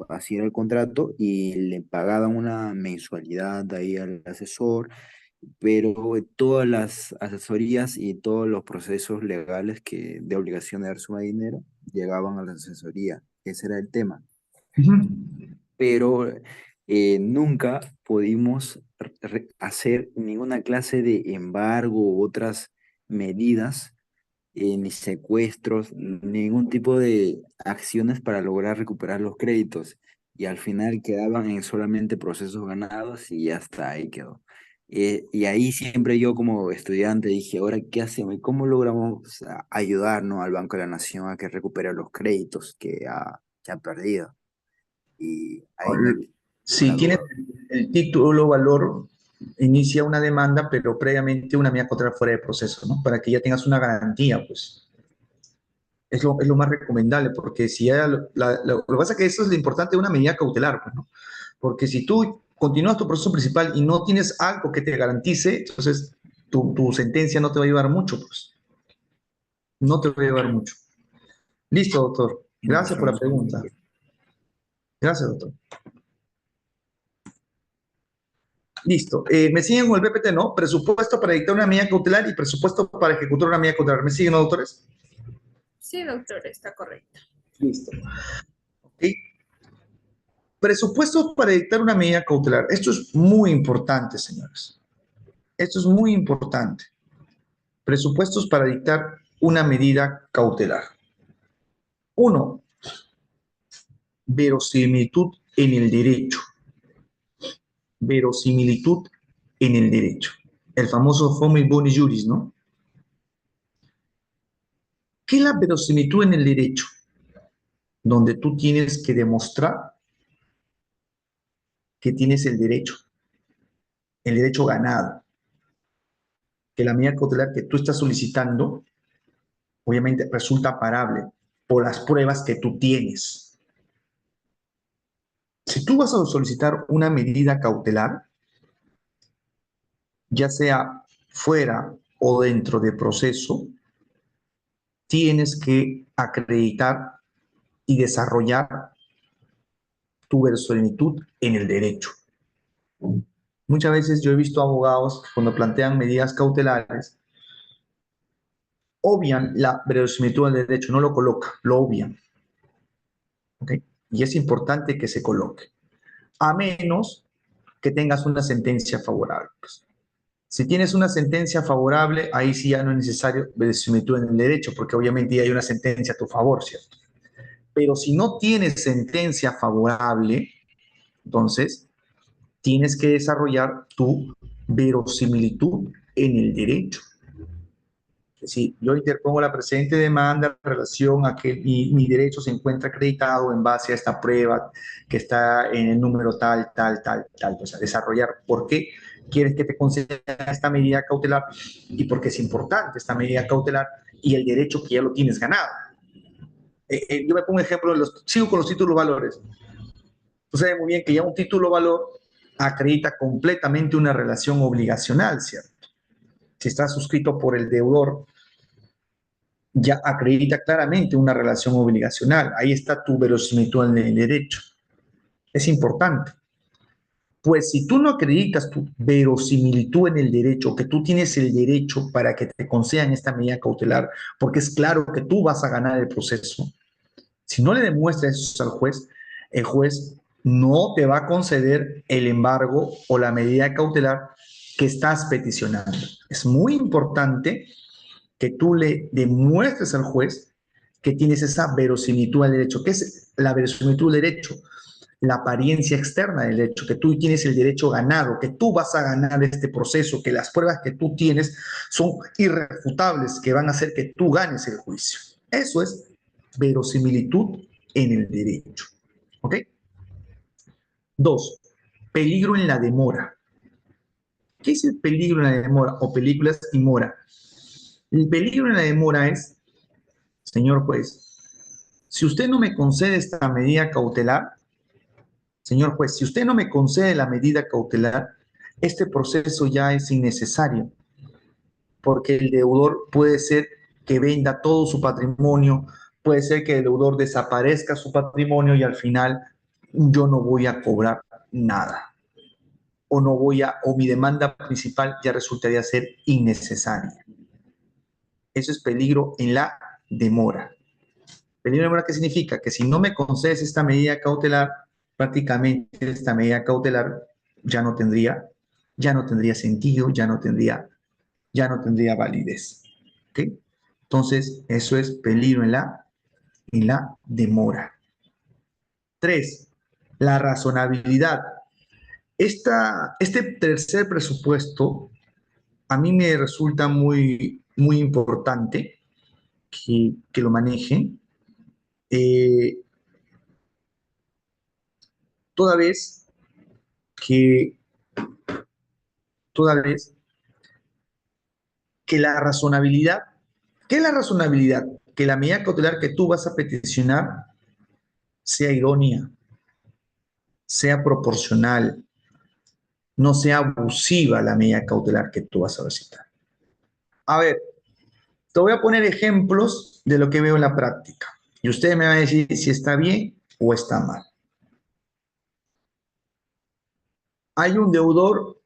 Así era el contrato y le pagaban una mensualidad ahí al asesor, pero todas las asesorías y todos los procesos legales que de obligación de dar suma de dinero llegaban a la asesoría. Ese era el tema. Pero nunca pudimos hacer ninguna clase de embargo u otras medidas, ni secuestros, ningún tipo de acciones para lograr recuperar los créditos. Y al final quedaban en solamente procesos ganados y hasta ahí quedó. Y ahí siempre yo como estudiante dije, ahora, ¿qué hacemos? ¿Y cómo logramos ayudarnos al Banco de la Nación a que recupere los créditos que ha perdido? Y ahí Si tienes el título valor, inicia una demanda, pero previamente una medida cautelar fuera de proceso, ¿no? Para que ya tengas una garantía, pues. Es lo más recomendable, porque si ya lo que pasa es que eso es lo importante de una medida cautelar, pues, ¿no? Porque si tú continúas tu proceso principal y no tienes algo que te garantice, entonces tu sentencia no te va a ayudar mucho, pues. No te va a ayudar mucho. Listo, doctor. Gracias por la pregunta. Gracias, doctor. Listo. ¿Me siguen con el PPT, no? Presupuesto para dictar una medida cautelar y presupuesto para ejecutar una medida cautelar. ¿Me siguen, no, doctores? Sí, doctor, está correcto. Listo. Ok. Presupuesto para dictar una medida cautelar. Esto es muy importante, señores. Esto es muy importante. Presupuestos para dictar una medida cautelar. Uno, verosimilitud en el derecho. Verosimilitud en el derecho. El famoso Fomi Boni Juris, ¿no? ¿Qué es la verosimilitud en el derecho? Donde tú tienes que demostrar que tienes el derecho ganado, que la medida cautelar que tú estás solicitando, obviamente resulta parable por las pruebas que tú tienes. Si tú vas a solicitar una medida cautelar, ya sea fuera o dentro del proceso, tienes que acreditar y desarrollar tu verosimilitud en el derecho. Muchas veces yo he visto abogados cuando plantean medidas cautelares, obvian la verosimilitud del derecho, no lo coloca, lo obvian. ¿Okay? Y es importante que se coloque, a menos que tengas una sentencia favorable. Pues. Si tienes una sentencia favorable, ahí sí ya no es necesario verosimilitud en el derecho, porque obviamente ya hay una sentencia a tu favor, ¿cierto? Pero si no tienes sentencia favorable, entonces tienes que desarrollar tu verosimilitud en el derecho. Si yo interpongo la presente demanda en relación a que mi derecho se encuentra acreditado en base a esta prueba que está en el número tal, tal, tal, tal. O sea, desarrollar por qué quieres que te conceda esta medida cautelar y por qué es importante esta medida cautelar y el derecho que ya lo tienes ganado. Yo me pongo un ejemplo, sigo con los títulos valores. Tú sabes muy bien que ya un título valor acredita completamente una relación obligacional, ¿cierto? Si está suscrito por el deudor, ya acredita claramente una relación obligacional. Ahí está tu verosimilitud en el derecho. Es importante. Pues si tú no acreditas tu verosimilitud en el derecho, que tú tienes el derecho para que te concedan esta medida cautelar, porque es claro que tú vas a ganar el proceso, si no le demuestras eso al juez, el juez no te va a conceder el embargo o la medida cautelar que estás peticionando. Es muy importante que tú le demuestres al juez que tienes esa verosimilitud al derecho. ¿Qué es la verosimilitud del derecho? La apariencia externa del derecho, que tú tienes el derecho ganado, que tú vas a ganar este proceso, que las pruebas que tú tienes son irrefutables, que van a hacer que tú ganes el juicio. Eso es verosimilitud en el derecho. ¿Ok? 2. Peligro en la demora. ¿Qué es el peligro en la demora o películas y mora? El peligro en la demora es, señor juez, si usted no me concede esta medida cautelar, señor juez, si usted no me concede la medida cautelar, este proceso ya es innecesario, porque el deudor puede ser que venda todo su patrimonio, puede ser que el deudor desaparezca su patrimonio y al final yo no voy a cobrar nada. O mi demanda principal ya resultaría ser innecesaria. Eso es peligro en la demora. Peligro en la demora, ¿qué significa? Que si no me concedes esta medida cautelar, prácticamente esta medida cautelar ya no tendría sentido, ya no tendría validez. ¿Ok? Entonces, eso es peligro en la demora. 3. La razonabilidad. Este tercer presupuesto a mí me resulta muy, muy importante que lo manejen. Toda vez que toda vez que la razonabilidad, ¿qué es la razonabilidad? Que la medida cautelar que tú vas a peticionar sea idónea, sea proporcional, no sea abusiva la medida cautelar que tú vas a solicitar. A ver, te voy a poner ejemplos de lo que veo en la práctica y ustedes me van a decir si está bien o está mal. Hay un deudor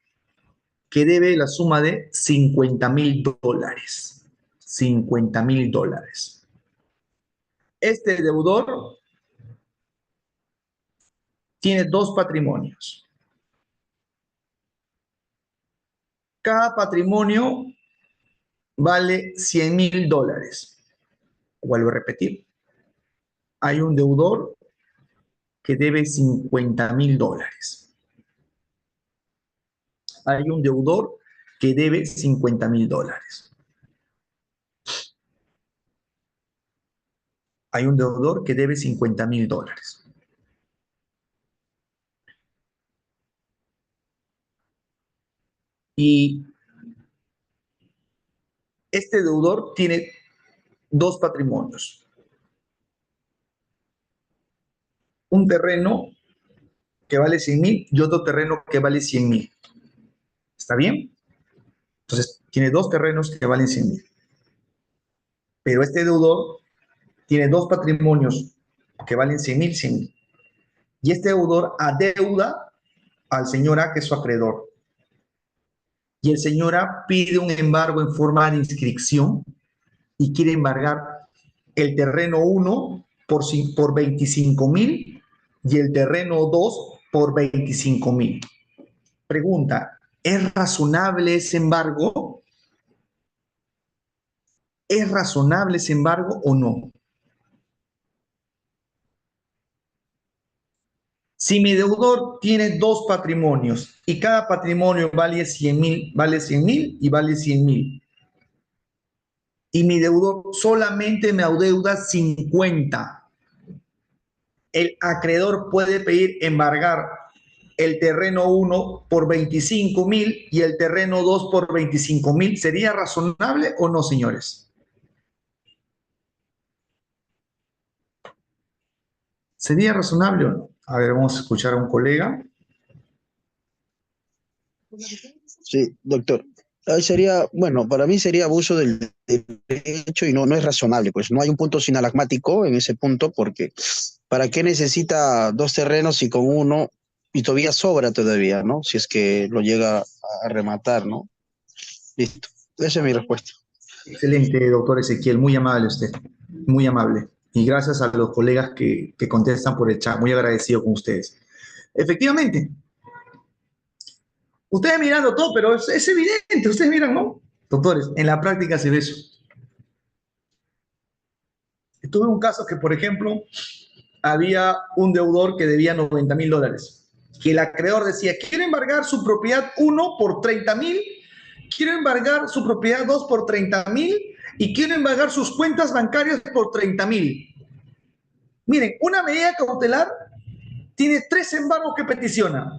que debe la suma de $50,000. $50,000. Este deudor tiene dos patrimonios. Cada patrimonio vale $100,000. Vuelvo a repetir. Hay un deudor que debe $50,000. Hay un deudor que debe $50,000. Hay un deudor que debe $50,000. Y este deudor tiene dos patrimonios. Un terreno que vale 100,000 y otro terreno que vale 100,000. ¿Está bien? Entonces, tiene dos terrenos que valen 100,000. Pero este deudor tiene dos patrimonios que valen 100,000, 100,000. Y este deudor adeuda al señor A, que es su acreedor. Y el señor A pide un embargo en forma de inscripción y quiere embargar el terreno 1 por 25,000 y el terreno 2 por 25,000. Pregunta, ¿es razonable ese embargo? ¿Es razonable ese embargo o no? Si mi deudor tiene dos patrimonios y cada patrimonio vale 100,000 y vale 100,000, y mi deudor solamente me adeuda 50, el acreedor puede pedir embargar el terreno 1 por 25,000 y el terreno 2 por 25,000. ¿Sería razonable o no, señores? ¿Sería razonable o no? A ver, vamos a escuchar a un colega. Sí, doctor. Ahí sería, bueno, para mí sería abuso del derecho y no es razonable, pues no hay un punto sinalagmático en ese punto, porque ¿para qué necesita dos terrenos y con uno, y todavía sobra todavía, ¿no? Si es que lo llega a rematar, ¿no? Listo, esa es mi respuesta. Excelente, doctor Ezequiel, muy amable usted, muy amable. Y gracias a los colegas que contestan por el chat, muy agradecido con ustedes. Efectivamente, ustedes mirando todo, pero es evidente, ustedes miran, ¿no? Doctores, en la práctica se ve eso. Tuve un caso que, por ejemplo, había un deudor que debía $90,000, que el acreedor decía, quiero embargar su propiedad 1 por 30,000, quiero embargar su propiedad 2 por 30,000 y quiero embargar sus cuentas bancarias por 30,000. Miren, una medida cautelar tiene 3 embargos que peticiona.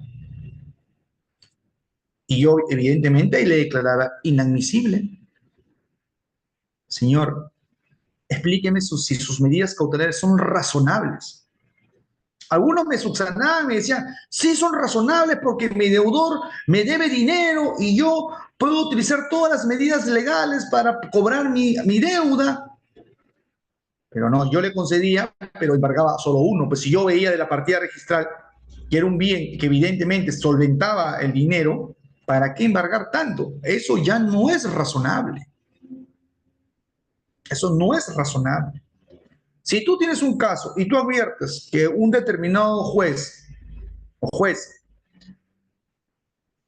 Y yo, evidentemente, ahí le declaraba inadmisible. Señor, explíqueme si sus medidas cautelares son razonables. Algunos me subsanaban, me decían, sí son razonables porque mi deudor me debe dinero y yo puedo utilizar todas las medidas legales para cobrar mi deuda. Pero no, yo le concedía, pero embargaba solo uno. Pues si yo veía de la partida registral que era un bien que evidentemente solventaba el dinero, ¿para qué embargar tanto? Eso ya no es razonable. Eso no es razonable. Si tú tienes un caso y tú adviertes que un determinado juez o juez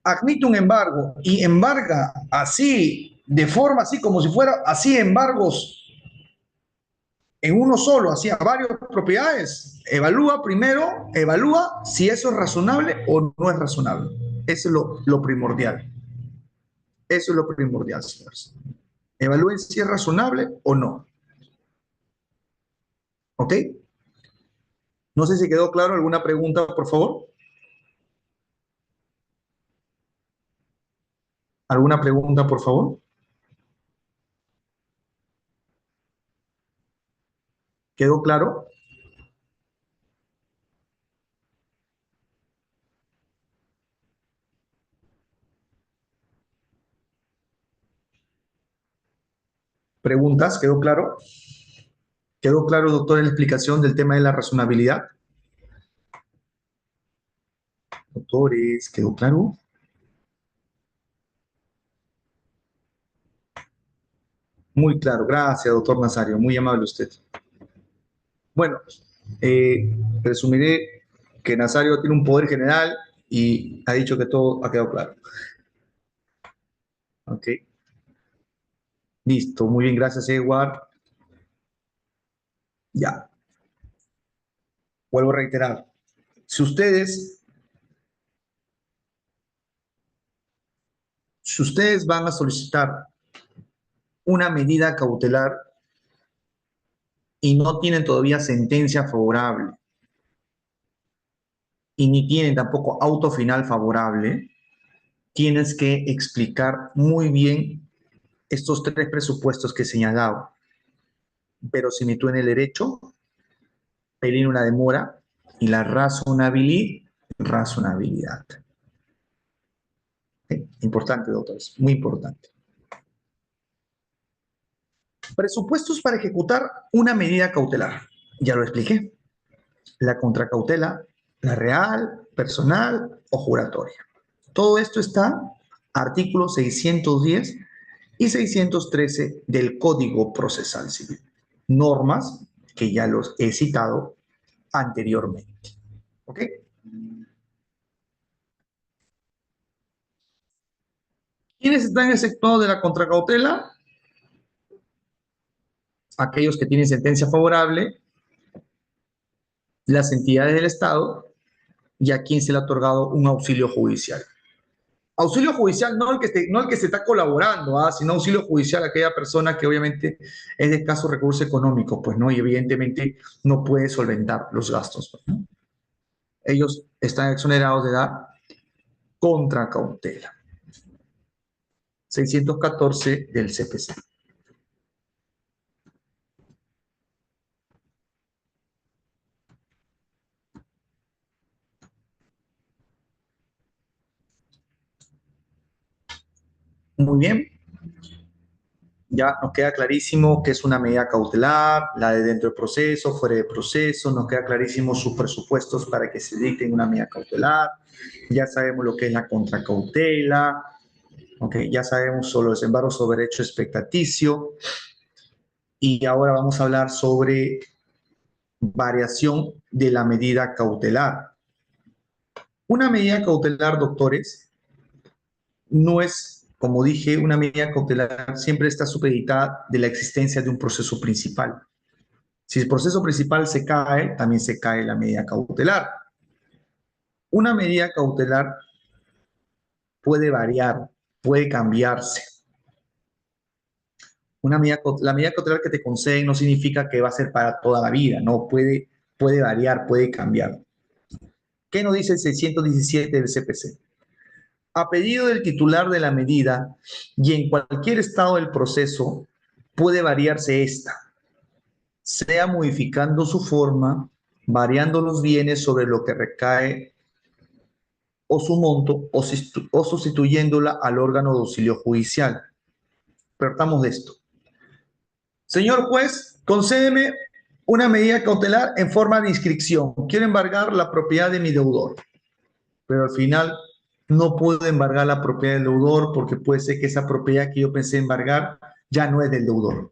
admite un embargo y embarga así, de forma así como si fuera así embargos en uno solo, hacia varias propiedades, evalúa si eso es razonable o no es razonable. Eso es lo primordial. Eso es lo primordial, señores. Evalúen si es razonable o no. ¿Ok? No sé si quedó claro. ¿Alguna pregunta, por favor? ¿Alguna pregunta, por favor? ¿Quedó claro? ¿Preguntas? ¿Quedó claro? ¿Quedó claro, doctor, en la explicación del tema de la razonabilidad? Doctores, ¿quedó claro? Muy claro. Gracias, doctor Nazario. Muy amable usted. Bueno, resumiré que Nazario tiene un poder general y ha dicho que todo ha quedado claro. Ok. Listo. Muy bien. Gracias, Edward. Ya. Vuelvo a reiterar. Si ustedes van a solicitar una medida cautelar y no tienen todavía sentencia favorable y ni tienen tampoco auto final favorable, tienes que explicar muy bien estos tres presupuestos que he señalado. Verosimitud en el derecho, peligro una demora y la razonabilidad. Importante, doctores, muy importante. Presupuestos para ejecutar una medida cautelar. Ya lo expliqué. La contracautela, la real, personal o juratoria. Todo esto está artículos 610 y 613 del Código Procesal Civil. Normas que ya los he citado anteriormente. ¿Ok? ¿Quiénes están exceptuados de la contracautela? Aquellos que tienen sentencia favorable, las entidades del Estado y a quien se le ha otorgado un auxilio judicial. Auxilio judicial no el que se está colaborando, sino auxilio judicial a aquella persona que obviamente es de escasos recursos económicos, pues, ¿no? Y evidentemente no puede solventar los gastos, ¿no? Ellos están exonerados de dar contracautela. 614 del CPC. Muy bien. Ya nos queda clarísimo qué es una medida cautelar, la de dentro del proceso, fuera del proceso, nos queda clarísimo sus presupuestos para que se dicten una medida cautelar, ya sabemos lo que es la contracautela, okay, ya sabemos sobre los embargos sobre derecho expectaticio, y ahora vamos a hablar sobre variación de la medida cautelar. Una medida cautelar, doctores, no es, como dije, una medida cautelar siempre está supeditada de la existencia de un proceso principal. Si el proceso principal se cae, también se cae la medida cautelar. Una medida cautelar puede variar, puede cambiarse. La medida cautelar que te conceden no significa que va a ser para toda la vida, no, puede variar, puede cambiar. ¿Qué nos dice el 617 del CPC? A pedido del titular de la medida y en cualquier estado del proceso puede variarse esta, sea modificando su forma, variando los bienes sobre lo que recae o su monto o sustituyéndola al órgano de auxilio judicial. Partamos de esto. Señor juez, concédeme una medida cautelar en forma de inscripción. Quiero embargar la propiedad de mi deudor, pero al final no puedo embargar la propiedad del deudor porque puede ser que esa propiedad que yo pensé embargar ya no es del deudor.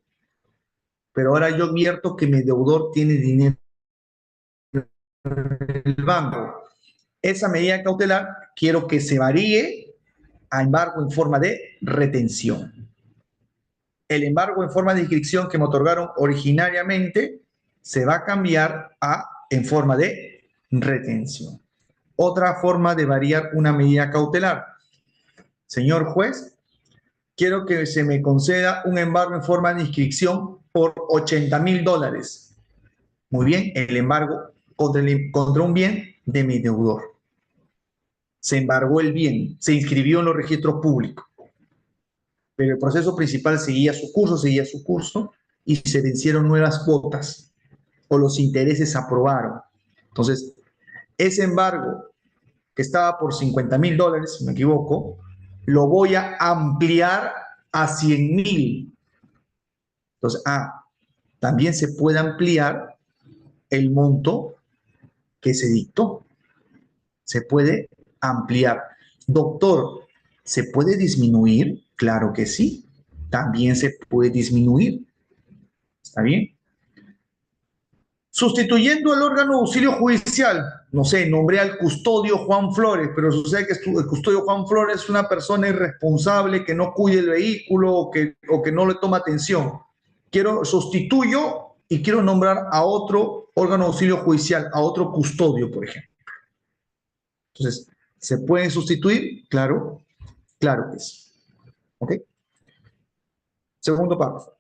Pero ahora yo advierto que mi deudor tiene dinero en el banco. Esa medida cautelar quiero que se varíe a embargo en forma de retención. El embargo en forma de inscripción que me otorgaron originariamente se va a cambiar en forma de retención. Otra forma de variar una medida cautelar. Señor juez, quiero que se me conceda un embargo en forma de inscripción por $80,000. Muy bien, el embargo contra un bien de mi deudor. Se embargó el bien, se inscribió en los registros públicos. pero el proceso principal seguía su curso, y se vencieron nuevas cuotas o los intereses se aprobaron. Entonces, ese embargo que estaba por $50,000, si me equivoco, lo voy a ampliar a 100,000. Entonces, también se puede ampliar el monto que se dictó. Se puede ampliar. Doctor, ¿se puede disminuir? Claro que sí. También se puede disminuir. ¿Está bien? Sustituyendo al órgano de auxilio judicial, no sé, nombré al custodio Juan Flores, pero sucede que el custodio Juan Flores es una persona irresponsable que no cuide el vehículo o que no le toma atención. Sustituyo y quiero nombrar a otro órgano de auxilio judicial, a otro custodio, por ejemplo. Entonces, ¿se pueden sustituir? Claro, claro que sí. ¿Ok? Segundo párrafo.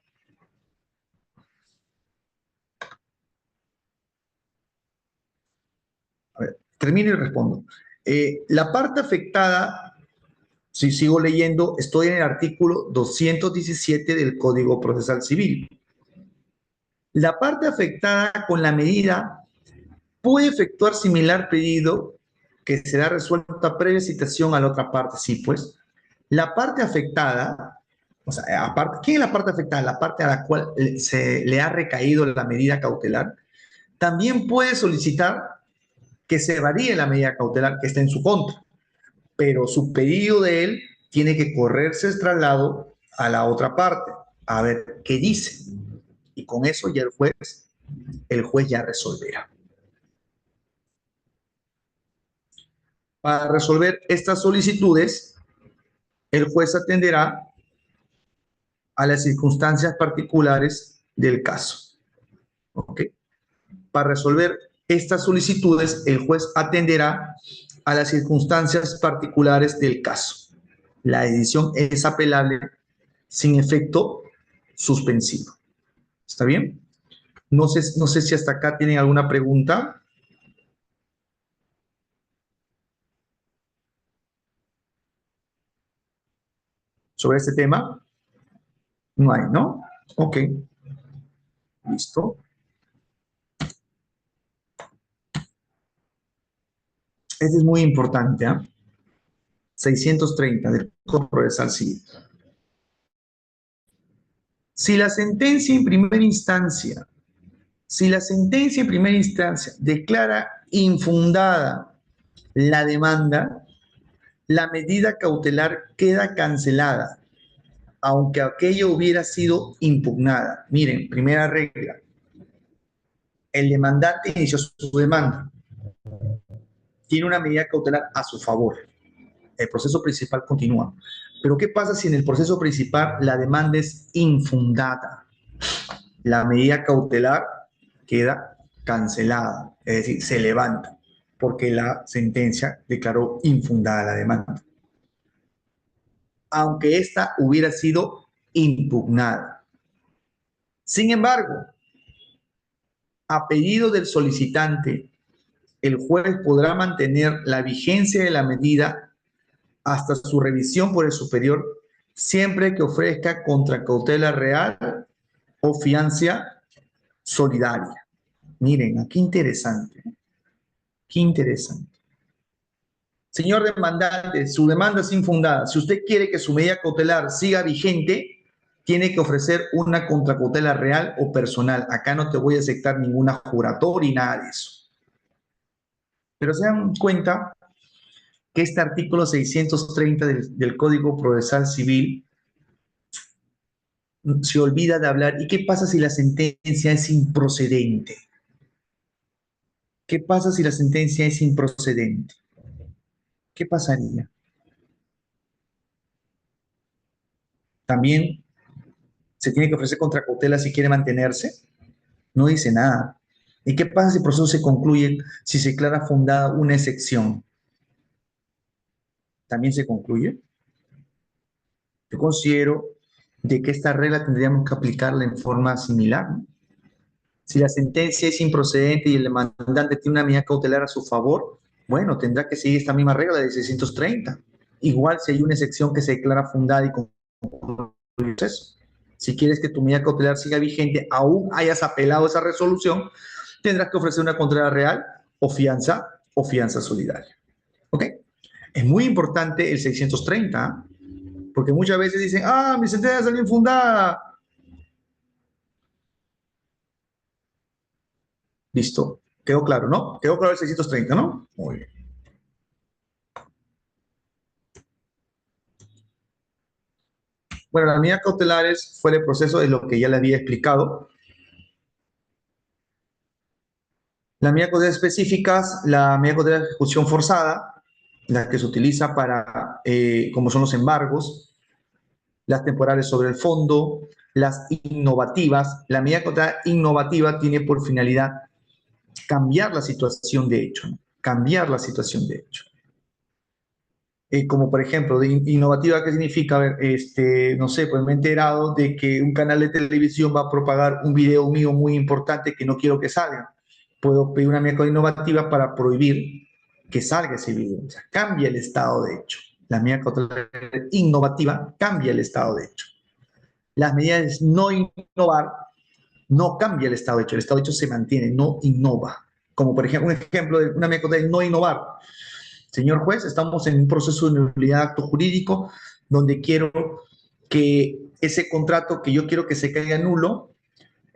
A ver, termino y respondo. La parte afectada, si sigo leyendo, estoy en el artículo 217 del Código Procesal Civil. La parte afectada con la medida puede efectuar similar pedido que será resuelta previa citación a la otra parte. Sí, pues, la parte afectada, o sea, aparte, ¿quién es la parte afectada? La parte a la cual se le ha recaído la medida cautelar, también puede solicitar que se varíe la medida cautelar que está en su contra, pero su pedido de él tiene que correrse el traslado a la otra parte, a ver qué dice. Y con eso ya el juez ya resolverá. Para resolver estas solicitudes, el juez atenderá a las circunstancias particulares del caso. ¿Ok? Para resolver estas solicitudes, el juez atenderá a las circunstancias particulares del caso. La decisión es apelable sin efecto suspensivo. ¿Está bien? No sé si hasta acá tienen alguna pregunta. ¿Sobre este tema? No hay, ¿no? Ok. Listo. Este es muy importante, ¿ah? 630 del Código Procesal Civil. Si la sentencia en primera instancia declara infundada la demanda, la medida cautelar queda cancelada, aunque aquello hubiera sido impugnada. Miren, primera regla. El demandante inició su demanda. Tiene una medida cautelar a su favor. El proceso principal continúa. Pero ¿qué pasa si en el proceso principal la demanda es infundada? La medida cautelar queda cancelada, es decir, se levanta, porque la sentencia declaró infundada la demanda, aunque ésta hubiera sido impugnada. Sin embargo, a pedido del solicitante, el juez podrá mantener la vigencia de la medida hasta su revisión por el superior, siempre que ofrezca contracautela real o fianza solidaria. Miren, qué interesante. Qué interesante. Señor demandante, su demanda es infundada. Si usted quiere que su medida cautelar siga vigente, tiene que ofrecer una contracautela real o personal. Acá no te voy a aceptar ninguna juratoria y nada de eso. Pero se dan cuenta que este artículo 630 del Código Procesal Civil se olvida de hablar. ¿Y qué pasa si la sentencia es improcedente? ¿Qué pasa si la sentencia es improcedente? ¿Qué pasaría? También se tiene que ofrecer contracautela si quiere mantenerse. No dice nada. ¿Y qué pasa si el proceso se concluye, si se declara fundada una excepción? ¿También se concluye? Yo considero de que esta regla tendríamos que aplicarla en forma similar, ¿no? Si la sentencia es improcedente y el demandante tiene una medida cautelar a su favor, bueno, tendrá que seguir esta misma regla de 630. Igual si hay una excepción que se declara fundada y proceso. Si quieres que tu medida cautelar siga vigente, aún hayas apelado esa resolución, tendrás que ofrecer una condena real o fianza solidaria. ¿Ok? Es muy importante el 630, porque muchas veces dicen, mi sentencia salió infundada. Listo. Quedó claro, ¿no? Quedó claro el 630, ¿no? Muy bien. Bueno, las medidas cautelares fuera de proceso de lo que ya le había explicado. Las medidas cautelares específicas, la medida cautelar de ejecución forzada, la que se utiliza para, como son los embargos, las temporales sobre el fondo, las innovativas. La medida cautelar innovativa tiene por finalidad cambiar la situación de hecho, ¿no? Cambiar la situación de hecho. Como por ejemplo, de innovativa, ¿qué significa? A ver, no sé, pues me he enterado de que un canal de televisión va a propagar un video mío muy importante que no quiero que salga. Puedo pedir una medida innovativa para prohibir que salga ese video. O sea, cambia el estado de hecho. La medida innovativa cambia el estado de hecho. Las medidas no innovar no cambia el estado de hecho. El estado de hecho se mantiene, no innova. Como por ejemplo, un ejemplo de una medida de no innovar. Señor juez, estamos en un proceso de nulidad de acto jurídico donde quiero que ese contrato que yo quiero que se caiga nulo,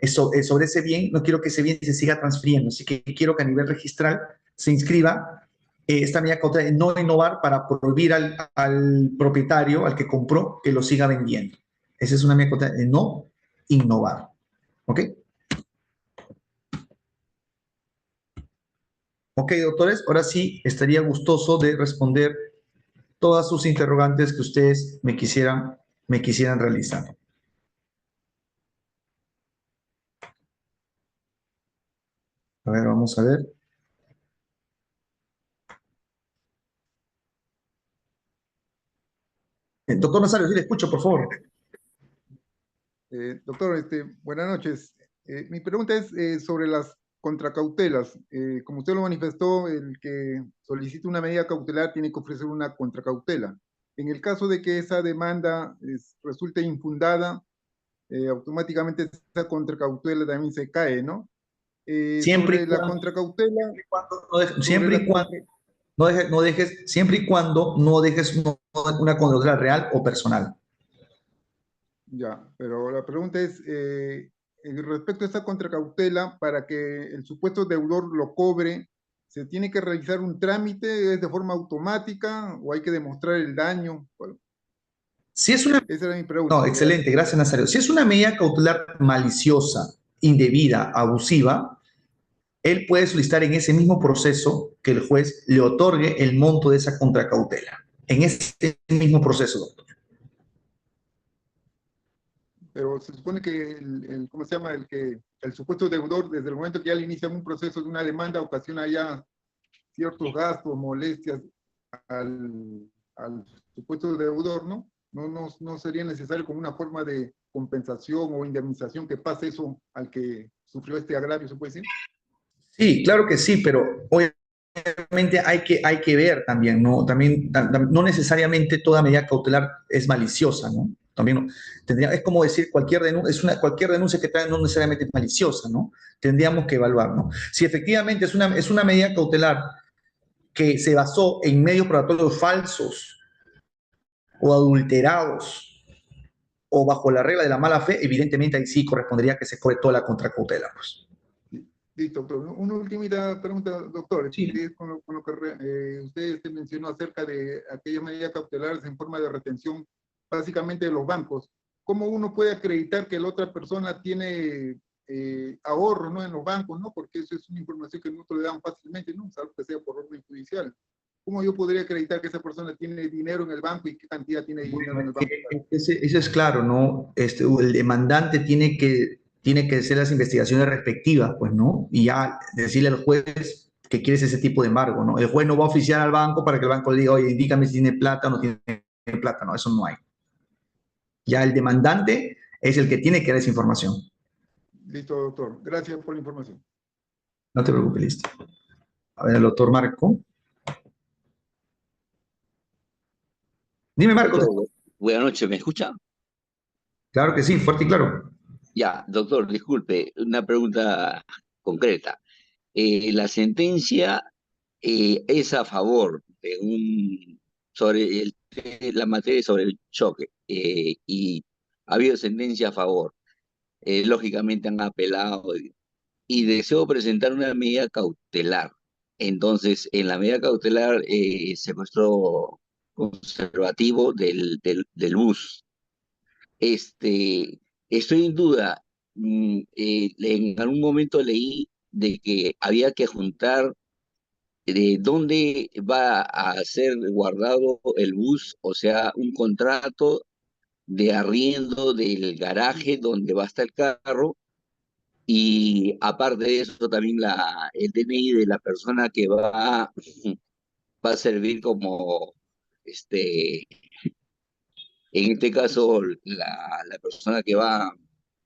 sobre ese bien, no quiero que ese bien se siga transfiriendo, así que quiero que a nivel registral se inscriba esta medida cautelar de no innovar para prohibir al propietario, al que compró, que lo siga vendiendo. Esa es una medida cautelar de no innovar. ¿Ok? Ok, doctores, ahora sí estaría gustoso de responder todas sus interrogantes que ustedes me quisieran realizar. A ver, vamos a ver. Doctor Nazario, sí le escucho, por favor. Doctor, buenas noches. Mi pregunta es sobre las contracautelas. Como usted lo manifestó, el que solicita una medida cautelar tiene que ofrecer una contracautela. En el caso de que esa demanda resulte infundada, automáticamente esa contracautela también se cae, ¿no? Siempre Sobre y la cuando, contracautela. siempre y cuando no dejes una contracautela real o personal. Ya, pero la pregunta es, respecto a esta contracautela, para que el supuesto deudor lo cobre, ¿se tiene que realizar un trámite? ¿Es de forma automática o hay que demostrar el daño? Bueno, Si es una... esa era mi pregunta. No, excelente, gracias Nazario. Si es una medida cautelar maliciosa, indebida, abusiva, él puede solicitar en ese mismo proceso que el juez le otorgue el monto de esa contracautela. En ese mismo proceso, doctor. Pero se supone que ¿cómo se llama? El supuesto deudor, desde el momento que ya le inician un proceso de una demanda, ocasiona ya ciertos gastos, molestias al supuesto deudor, ¿no? No sería necesario como una forma de compensación o indemnización que pase eso al que sufrió este agravio, ¿se puede decir? Sí, claro que sí, pero obviamente hay que ver también, ¿no? También, no necesariamente toda medida cautelar es maliciosa, ¿no? También es como decir cualquier denuncia que traigan no necesariamente es maliciosa, ¿no? Tendríamos que evaluar, ¿no? Si efectivamente es una medida cautelar que se basó en medios probatorios falsos o adulterados o bajo la regla de la mala fe, evidentemente ahí sí correspondería que se cobre toda la contracautela, pues. Listo, doctor. Una última pregunta, doctor. Sí. Con lo que usted mencionó acerca de aquellas medidas cautelares en forma de retención, básicamente de los bancos. ¿Cómo uno puede acreditar que la otra persona tiene ahorros, ¿no? En los bancos, ¿no? Porque eso es una información que nosotros le dan fácilmente, ¿no? Salvo que sea por orden judicial. ¿Cómo yo podría acreditar que esa persona tiene dinero en el banco y qué cantidad tiene dinero en el banco? Eso es claro, ¿no? El demandante tiene que hacer las investigaciones respectivas, pues, ¿no? Y ya decirle al juez que quieres ese tipo de embargo, ¿no? El juez no va a oficiar al banco para que el banco le diga, oye, indícame si tiene plata o no tiene plata, no, eso no hay. Ya el demandante es el que tiene que dar esa información. Listo, doctor. Gracias por la información. No te preocupes, listo. A ver, el doctor Marco. Dime, Marco. Doctor, buenas noches, ¿me escucha? Claro que sí, fuerte y claro. Ya, doctor, disculpe, una pregunta concreta. La sentencia es a favor de sobre la materia sobre el choque y ha habido sentencia a favor. Lógicamente han apelado y deseo presentar una medida cautelar. Entonces, en la medida cautelar, secuestro conservativo del bus. Estoy en duda. En algún momento leí de que había que juntar de dónde va a ser guardado el bus, o sea, un contrato de arriendo del garaje donde va a estar el carro y aparte de eso también el DNI de la persona que va a servir como este en este caso, la persona que va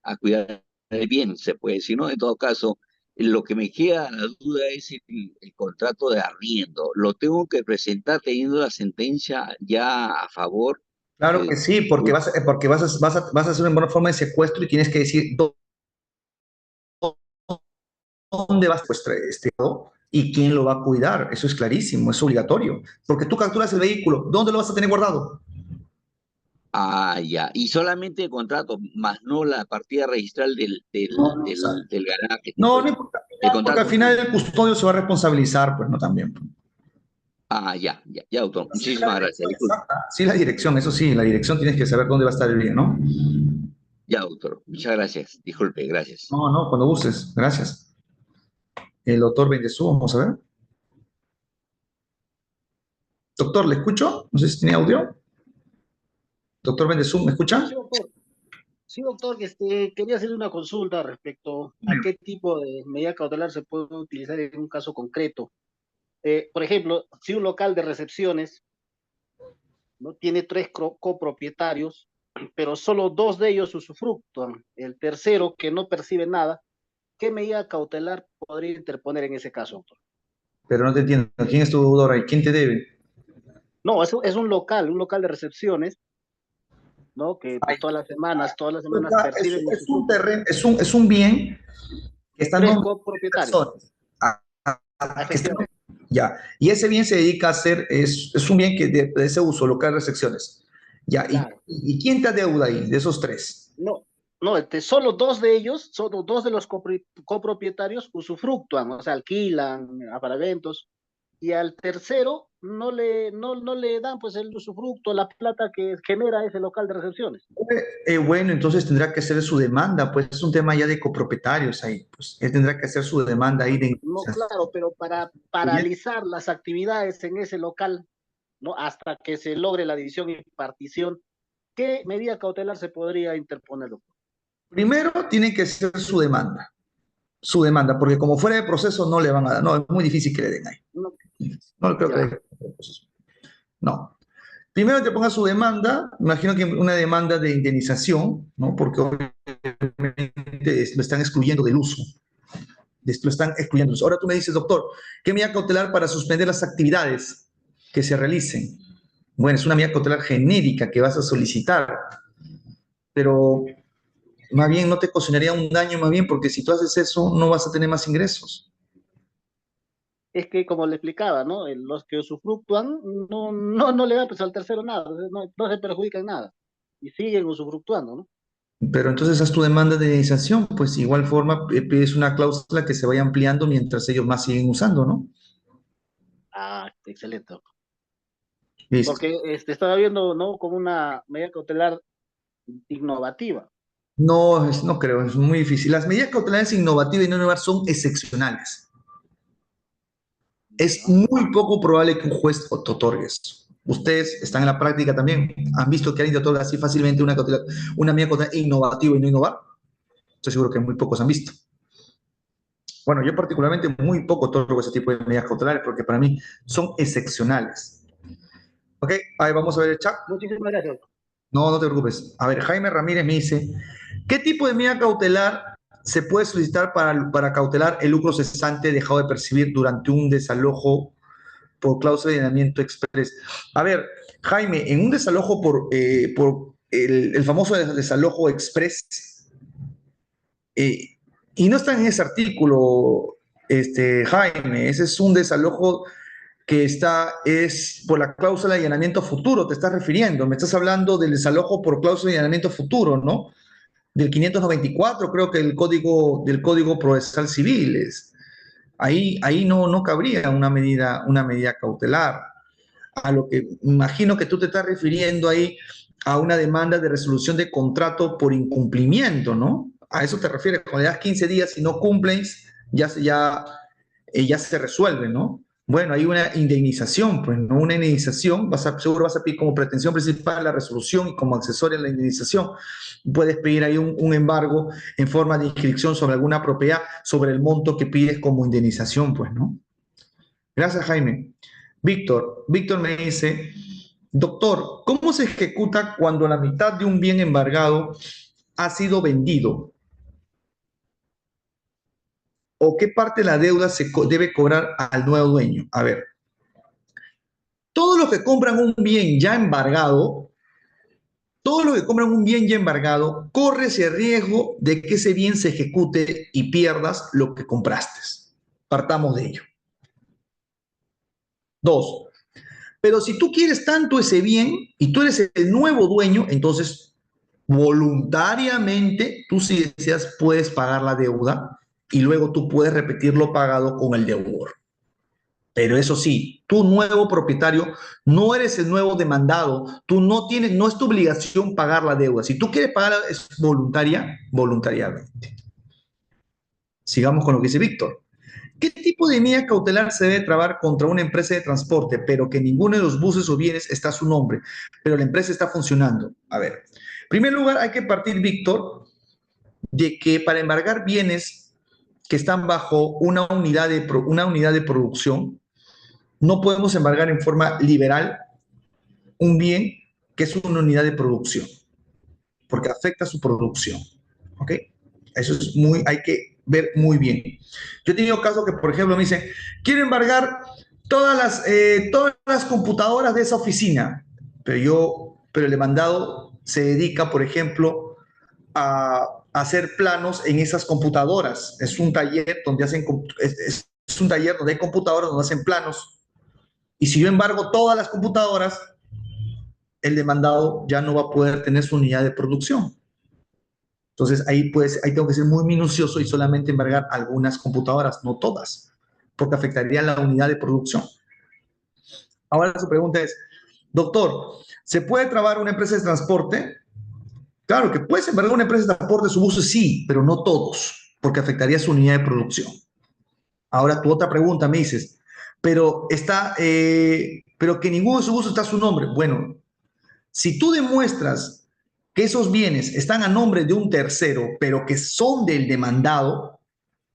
a cuidar el bien, se puede decir, ¿no? En todo caso, lo que me queda la duda es el contrato de arriendo. ¿Lo tengo que presentar teniendo la sentencia ya a favor? Claro que sí, porque vas a hacer una forma de secuestro y tienes que decir dónde va a secuestrar y quién lo va a cuidar. Eso es clarísimo, es obligatorio. Porque tú capturas el vehículo, ¿dónde lo vas a tener guardado? Ah, ya. Y solamente el contrato, más no la partida registral del garaje. No, no importa, El porque contrato. al final el custodio se va a responsabilizar, pues no también. Ah, ya, doctor. Muchísimas gracias. Disculpe. Sí, la dirección, eso sí, la dirección tienes que saber dónde va a estar el bien, ¿no? Ya, doctor. Muchas gracias. Disculpe, gracias. No, cuando gustes. Gracias. El doctor Bendezú, vamos a ver. Doctor, ¿le escucho? No sé si tiene audio. Doctor Bendezú, ¿me escucha? Sí, doctor. Sí, doctor, quería hacerle una consulta respecto a qué tipo de medida cautelar se puede utilizar en un caso concreto. Por ejemplo, si un local de recepciones no tiene 3 copropietarios, pero solo 2 de ellos usufructúan, el tercero que no percibe nada, ¿qué medida cautelar podría interponer en ese caso, doctor? Pero no te entiendo. ¿Quién es tu deudor ahí? ¿Quién te debe? No, es un local de recepciones, ¿no? Que pues, todas las semanas perciben Es un terreno, es un bien que está en 3 nombre de copropietarios. personas. Ya. Y ese bien se dedica a hacer, es un bien que de ese uso, local de recepciones. Ya. Claro. ¿Y quién te adeuda ahí, de esos 3? No, solo 2 de ellos, solo 2 de los copropietarios usufructúan, o sea, alquilan apartamentos, y al tercero no le dan pues el usufructo, la plata que genera ese local de recepciones. Bueno, entonces tendrá que hacer su demanda, pues es un tema ya de copropietarios ahí, pues él tendrá que hacer su demanda ahí de... No, claro, pero para paralizar las actividades en ese local, ¿no? Hasta que se logre la división y partición, ¿qué medida cautelar se podría interponer, doctor? Primero tiene que hacer su demanda, porque como fuera de proceso no le van a dar, no, es muy difícil que le den ahí. No creo que le den. No. Primero te ponga su demanda, imagino que una demanda de indemnización, ¿no? Porque obviamente lo están excluyendo del uso. Lo están excluyendo. Ahora tú me dices, doctor, ¿qué medida cautelar para suspender las actividades que se realicen? Bueno, es una medida cautelar genérica que vas a solicitar, pero más bien no te ocasionaría un daño, más bien, porque si tú haces eso no vas a tener más ingresos. Es que, como le explicaba, ¿no? Los que usufructúan no le dan pues, al tercero nada, no se perjudican nada, y siguen usufructuando, ¿no? Pero entonces haz tu demanda de indemnización, pues igual forma pides una cláusula que se vaya ampliando mientras ellos más siguen usando, ¿no? Ah, excelente. Listo. Porque estaba viendo, ¿no? Como una medida cautelar innovativa. No, no creo, es muy difícil. Las medidas cautelares innovativas y no innovativas son excepcionales. Es muy poco probable que un juez te otorgue eso. Ustedes están en la práctica también. ¿Han visto que alguien te otorga así fácilmente una medida cautelar innovativa y no innovar? Estoy seguro que muy pocos han visto. Bueno, yo particularmente muy poco otorgo ese tipo de medidas cautelares porque para mí son excepcionales. Ok, ahí vamos a ver el chat. Muchísimas gracias. No, no te preocupes. A ver, Jaime Ramírez me dice, ¿qué tipo de medida cautelar se puede solicitar para cautelar el lucro cesante dejado de percibir durante un desalojo por cláusula de llenamiento express? A ver, Jaime, en un desalojo por el famoso desalojo express. Y no está en ese artículo, Jaime, ese es un desalojo que es por la cláusula de allanamiento futuro, te estás refiriendo, me estás hablando del desalojo por cláusula de allanamiento futuro, ¿no? Del 594, creo que del Código Procesal Civil. Ahí no cabría una medida cautelar. A lo que imagino que tú te estás refiriendo ahí a una demanda de resolución de contrato por incumplimiento, ¿no? A eso te refieres, cuando le das 15 días y no cumples, ya se resuelve, ¿no? Bueno, hay una indemnización, pues, ¿no? Una indemnización, seguro vas a pedir como pretensión principal la resolución y como accesoria la indemnización. Puedes pedir ahí un embargo en forma de inscripción sobre alguna propiedad, sobre el monto que pides como indemnización, pues, ¿no? Gracias, Jaime. Víctor me dice, doctor, ¿cómo se ejecuta cuando la mitad de un bien embargado ha sido vendido? ¿O qué parte de la deuda se debe cobrar al nuevo dueño? A ver, todos los que compran un bien ya embargado, corre ese riesgo de que ese bien se ejecute y pierdas lo que compraste. Partamos de ello. 2. Pero si tú quieres tanto ese bien y tú eres el nuevo dueño, entonces voluntariamente tú, si deseas, puedes pagar la deuda y luego tú puedes repetir lo pagado con el deudor. Pero eso sí, tú nuevo propietario no eres el nuevo demandado, no es tu obligación pagar la deuda. Si tú quieres pagar, es voluntariamente. Sigamos con lo que dice Víctor. ¿Qué tipo de medida cautelar se debe trabar contra una empresa de transporte, pero que ninguno de los buses o bienes está a su nombre, pero la empresa está funcionando? A ver, en primer lugar hay que partir, Víctor, de que para embargar bienes que están bajo una unidad de producción, no podemos embargar en forma liberal un bien que es una unidad de producción, porque afecta su producción. ¿Ok? Eso hay que ver muy bien. Yo he tenido casos que, por ejemplo, me dicen, quiero embargar todas las computadoras de esa oficina, pero el demandado se dedica, por ejemplo, a hacer planos en esas computadoras. Es un taller donde hay computadoras donde hacen planos. Y si yo embargo todas las computadoras, el demandado ya no va a poder tener su unidad de producción. Entonces, ahí tengo que ser muy minucioso y solamente embargar algunas computadoras, no todas, porque afectaría la unidad de producción. Ahora su pregunta es, doctor, ¿se puede trabar una empresa de transporte? Claro que puedes embargar una empresa de transporte, su uso sí, pero no todos, porque afectaría su unidad de producción. Ahora tu otra pregunta me dices, pero que ninguno de sus usos está a su nombre. Bueno, si tú demuestras que esos bienes están a nombre de un tercero, pero que son del demandado,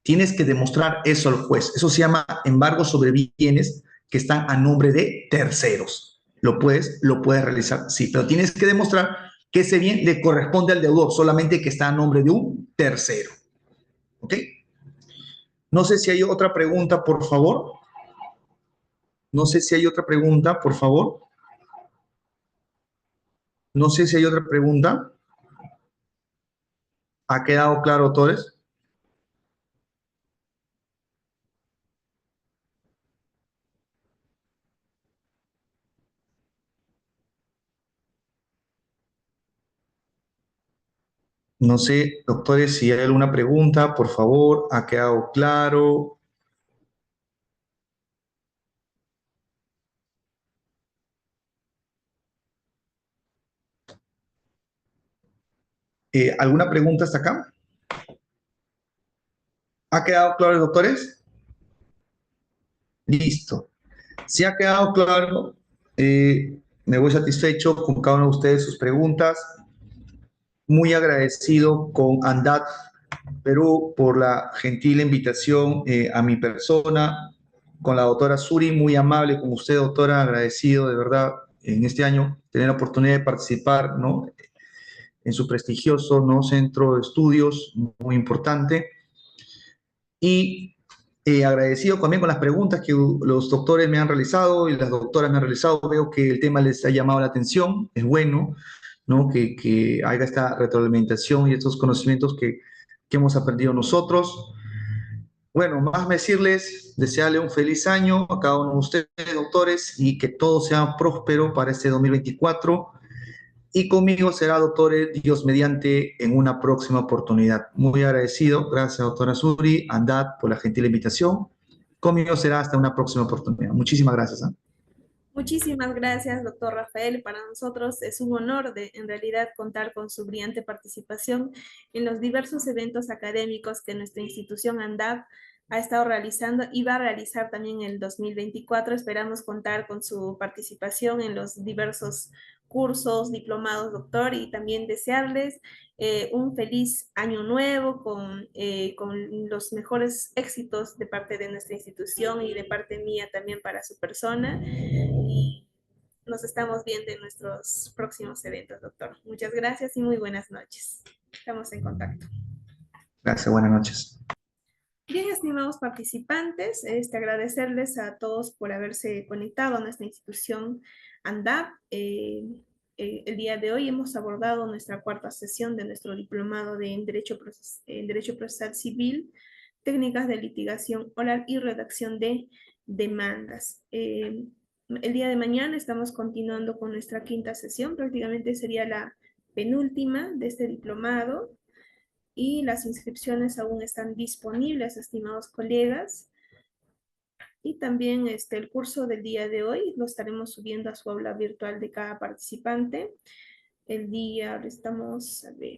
tienes que demostrar eso al juez. Eso se llama embargo sobre bienes que están a nombre de terceros. Lo puedes realizar, sí, pero tienes que demostrar que ese bien le corresponde al deudor, solamente que está a nombre de un tercero. ¿Ok? No sé si hay otra pregunta, por favor. No sé si hay otra pregunta, por favor. No sé si hay otra pregunta. ¿Ha quedado claro, autores? No sé, doctores, si hay alguna pregunta, por favor. ¿Ha quedado claro? ¿Alguna pregunta hasta acá? ¿Ha quedado claro, doctores? Listo. Si ha quedado claro, me voy satisfecho con cada uno de ustedes sus preguntas. Muy agradecido con ANDAT Perú por la gentil invitación a mi persona, con la doctora Suri, muy amable con usted, doctora, agradecido de verdad en este año tener la oportunidad de participar, ¿no?, en su prestigioso, ¿no?, centro de estudios, muy importante. Y agradecido también con las preguntas que los doctores me han realizado y las doctoras me han realizado. Veo que el tema les ha llamado la atención, es bueno. ¿no? Que haya esta retroalimentación y estos conocimientos que hemos aprendido nosotros. Bueno, más me decirles, desearle un feliz año a cada uno de ustedes, doctores, y que todo sea próspero para este 2024. Y conmigo será, doctores, Dios mediante, en una próxima oportunidad. Muy agradecido. Gracias, doctora Suri, Andad, por la gentil invitación. Conmigo será hasta una próxima oportunidad. Muchísimas gracias. Muchísimas gracias, doctor Rafael. Para nosotros es un honor en realidad contar con su brillante participación en los diversos eventos académicos que nuestra institución ANDAP ha estado realizando y va a realizar también en el 2024. Esperamos contar con su participación en los diversos cursos, diplomados, doctor, y también desearles un feliz año nuevo con los mejores éxitos de parte de nuestra institución y de parte mía también para su persona. Y nos estamos viendo en nuestros próximos eventos, doctor. Muchas gracias y muy buenas noches. Estamos en contacto. Gracias, buenas noches. Bien, estimados participantes, agradecerles a todos por haberse conectado a nuestra institución ANDAP. El día de hoy hemos abordado nuestra cuarta sesión de nuestro diplomado en Derecho Procesal Civil, técnicas de litigación oral y redacción de demandas. El día de mañana estamos continuando con nuestra quinta sesión, prácticamente sería la penúltima de este diplomado, y las inscripciones aún están disponibles, estimados colegas. Y también el curso del día de hoy lo estaremos subiendo a su aula virtual de cada participante. El día, ahora estamos, a ver,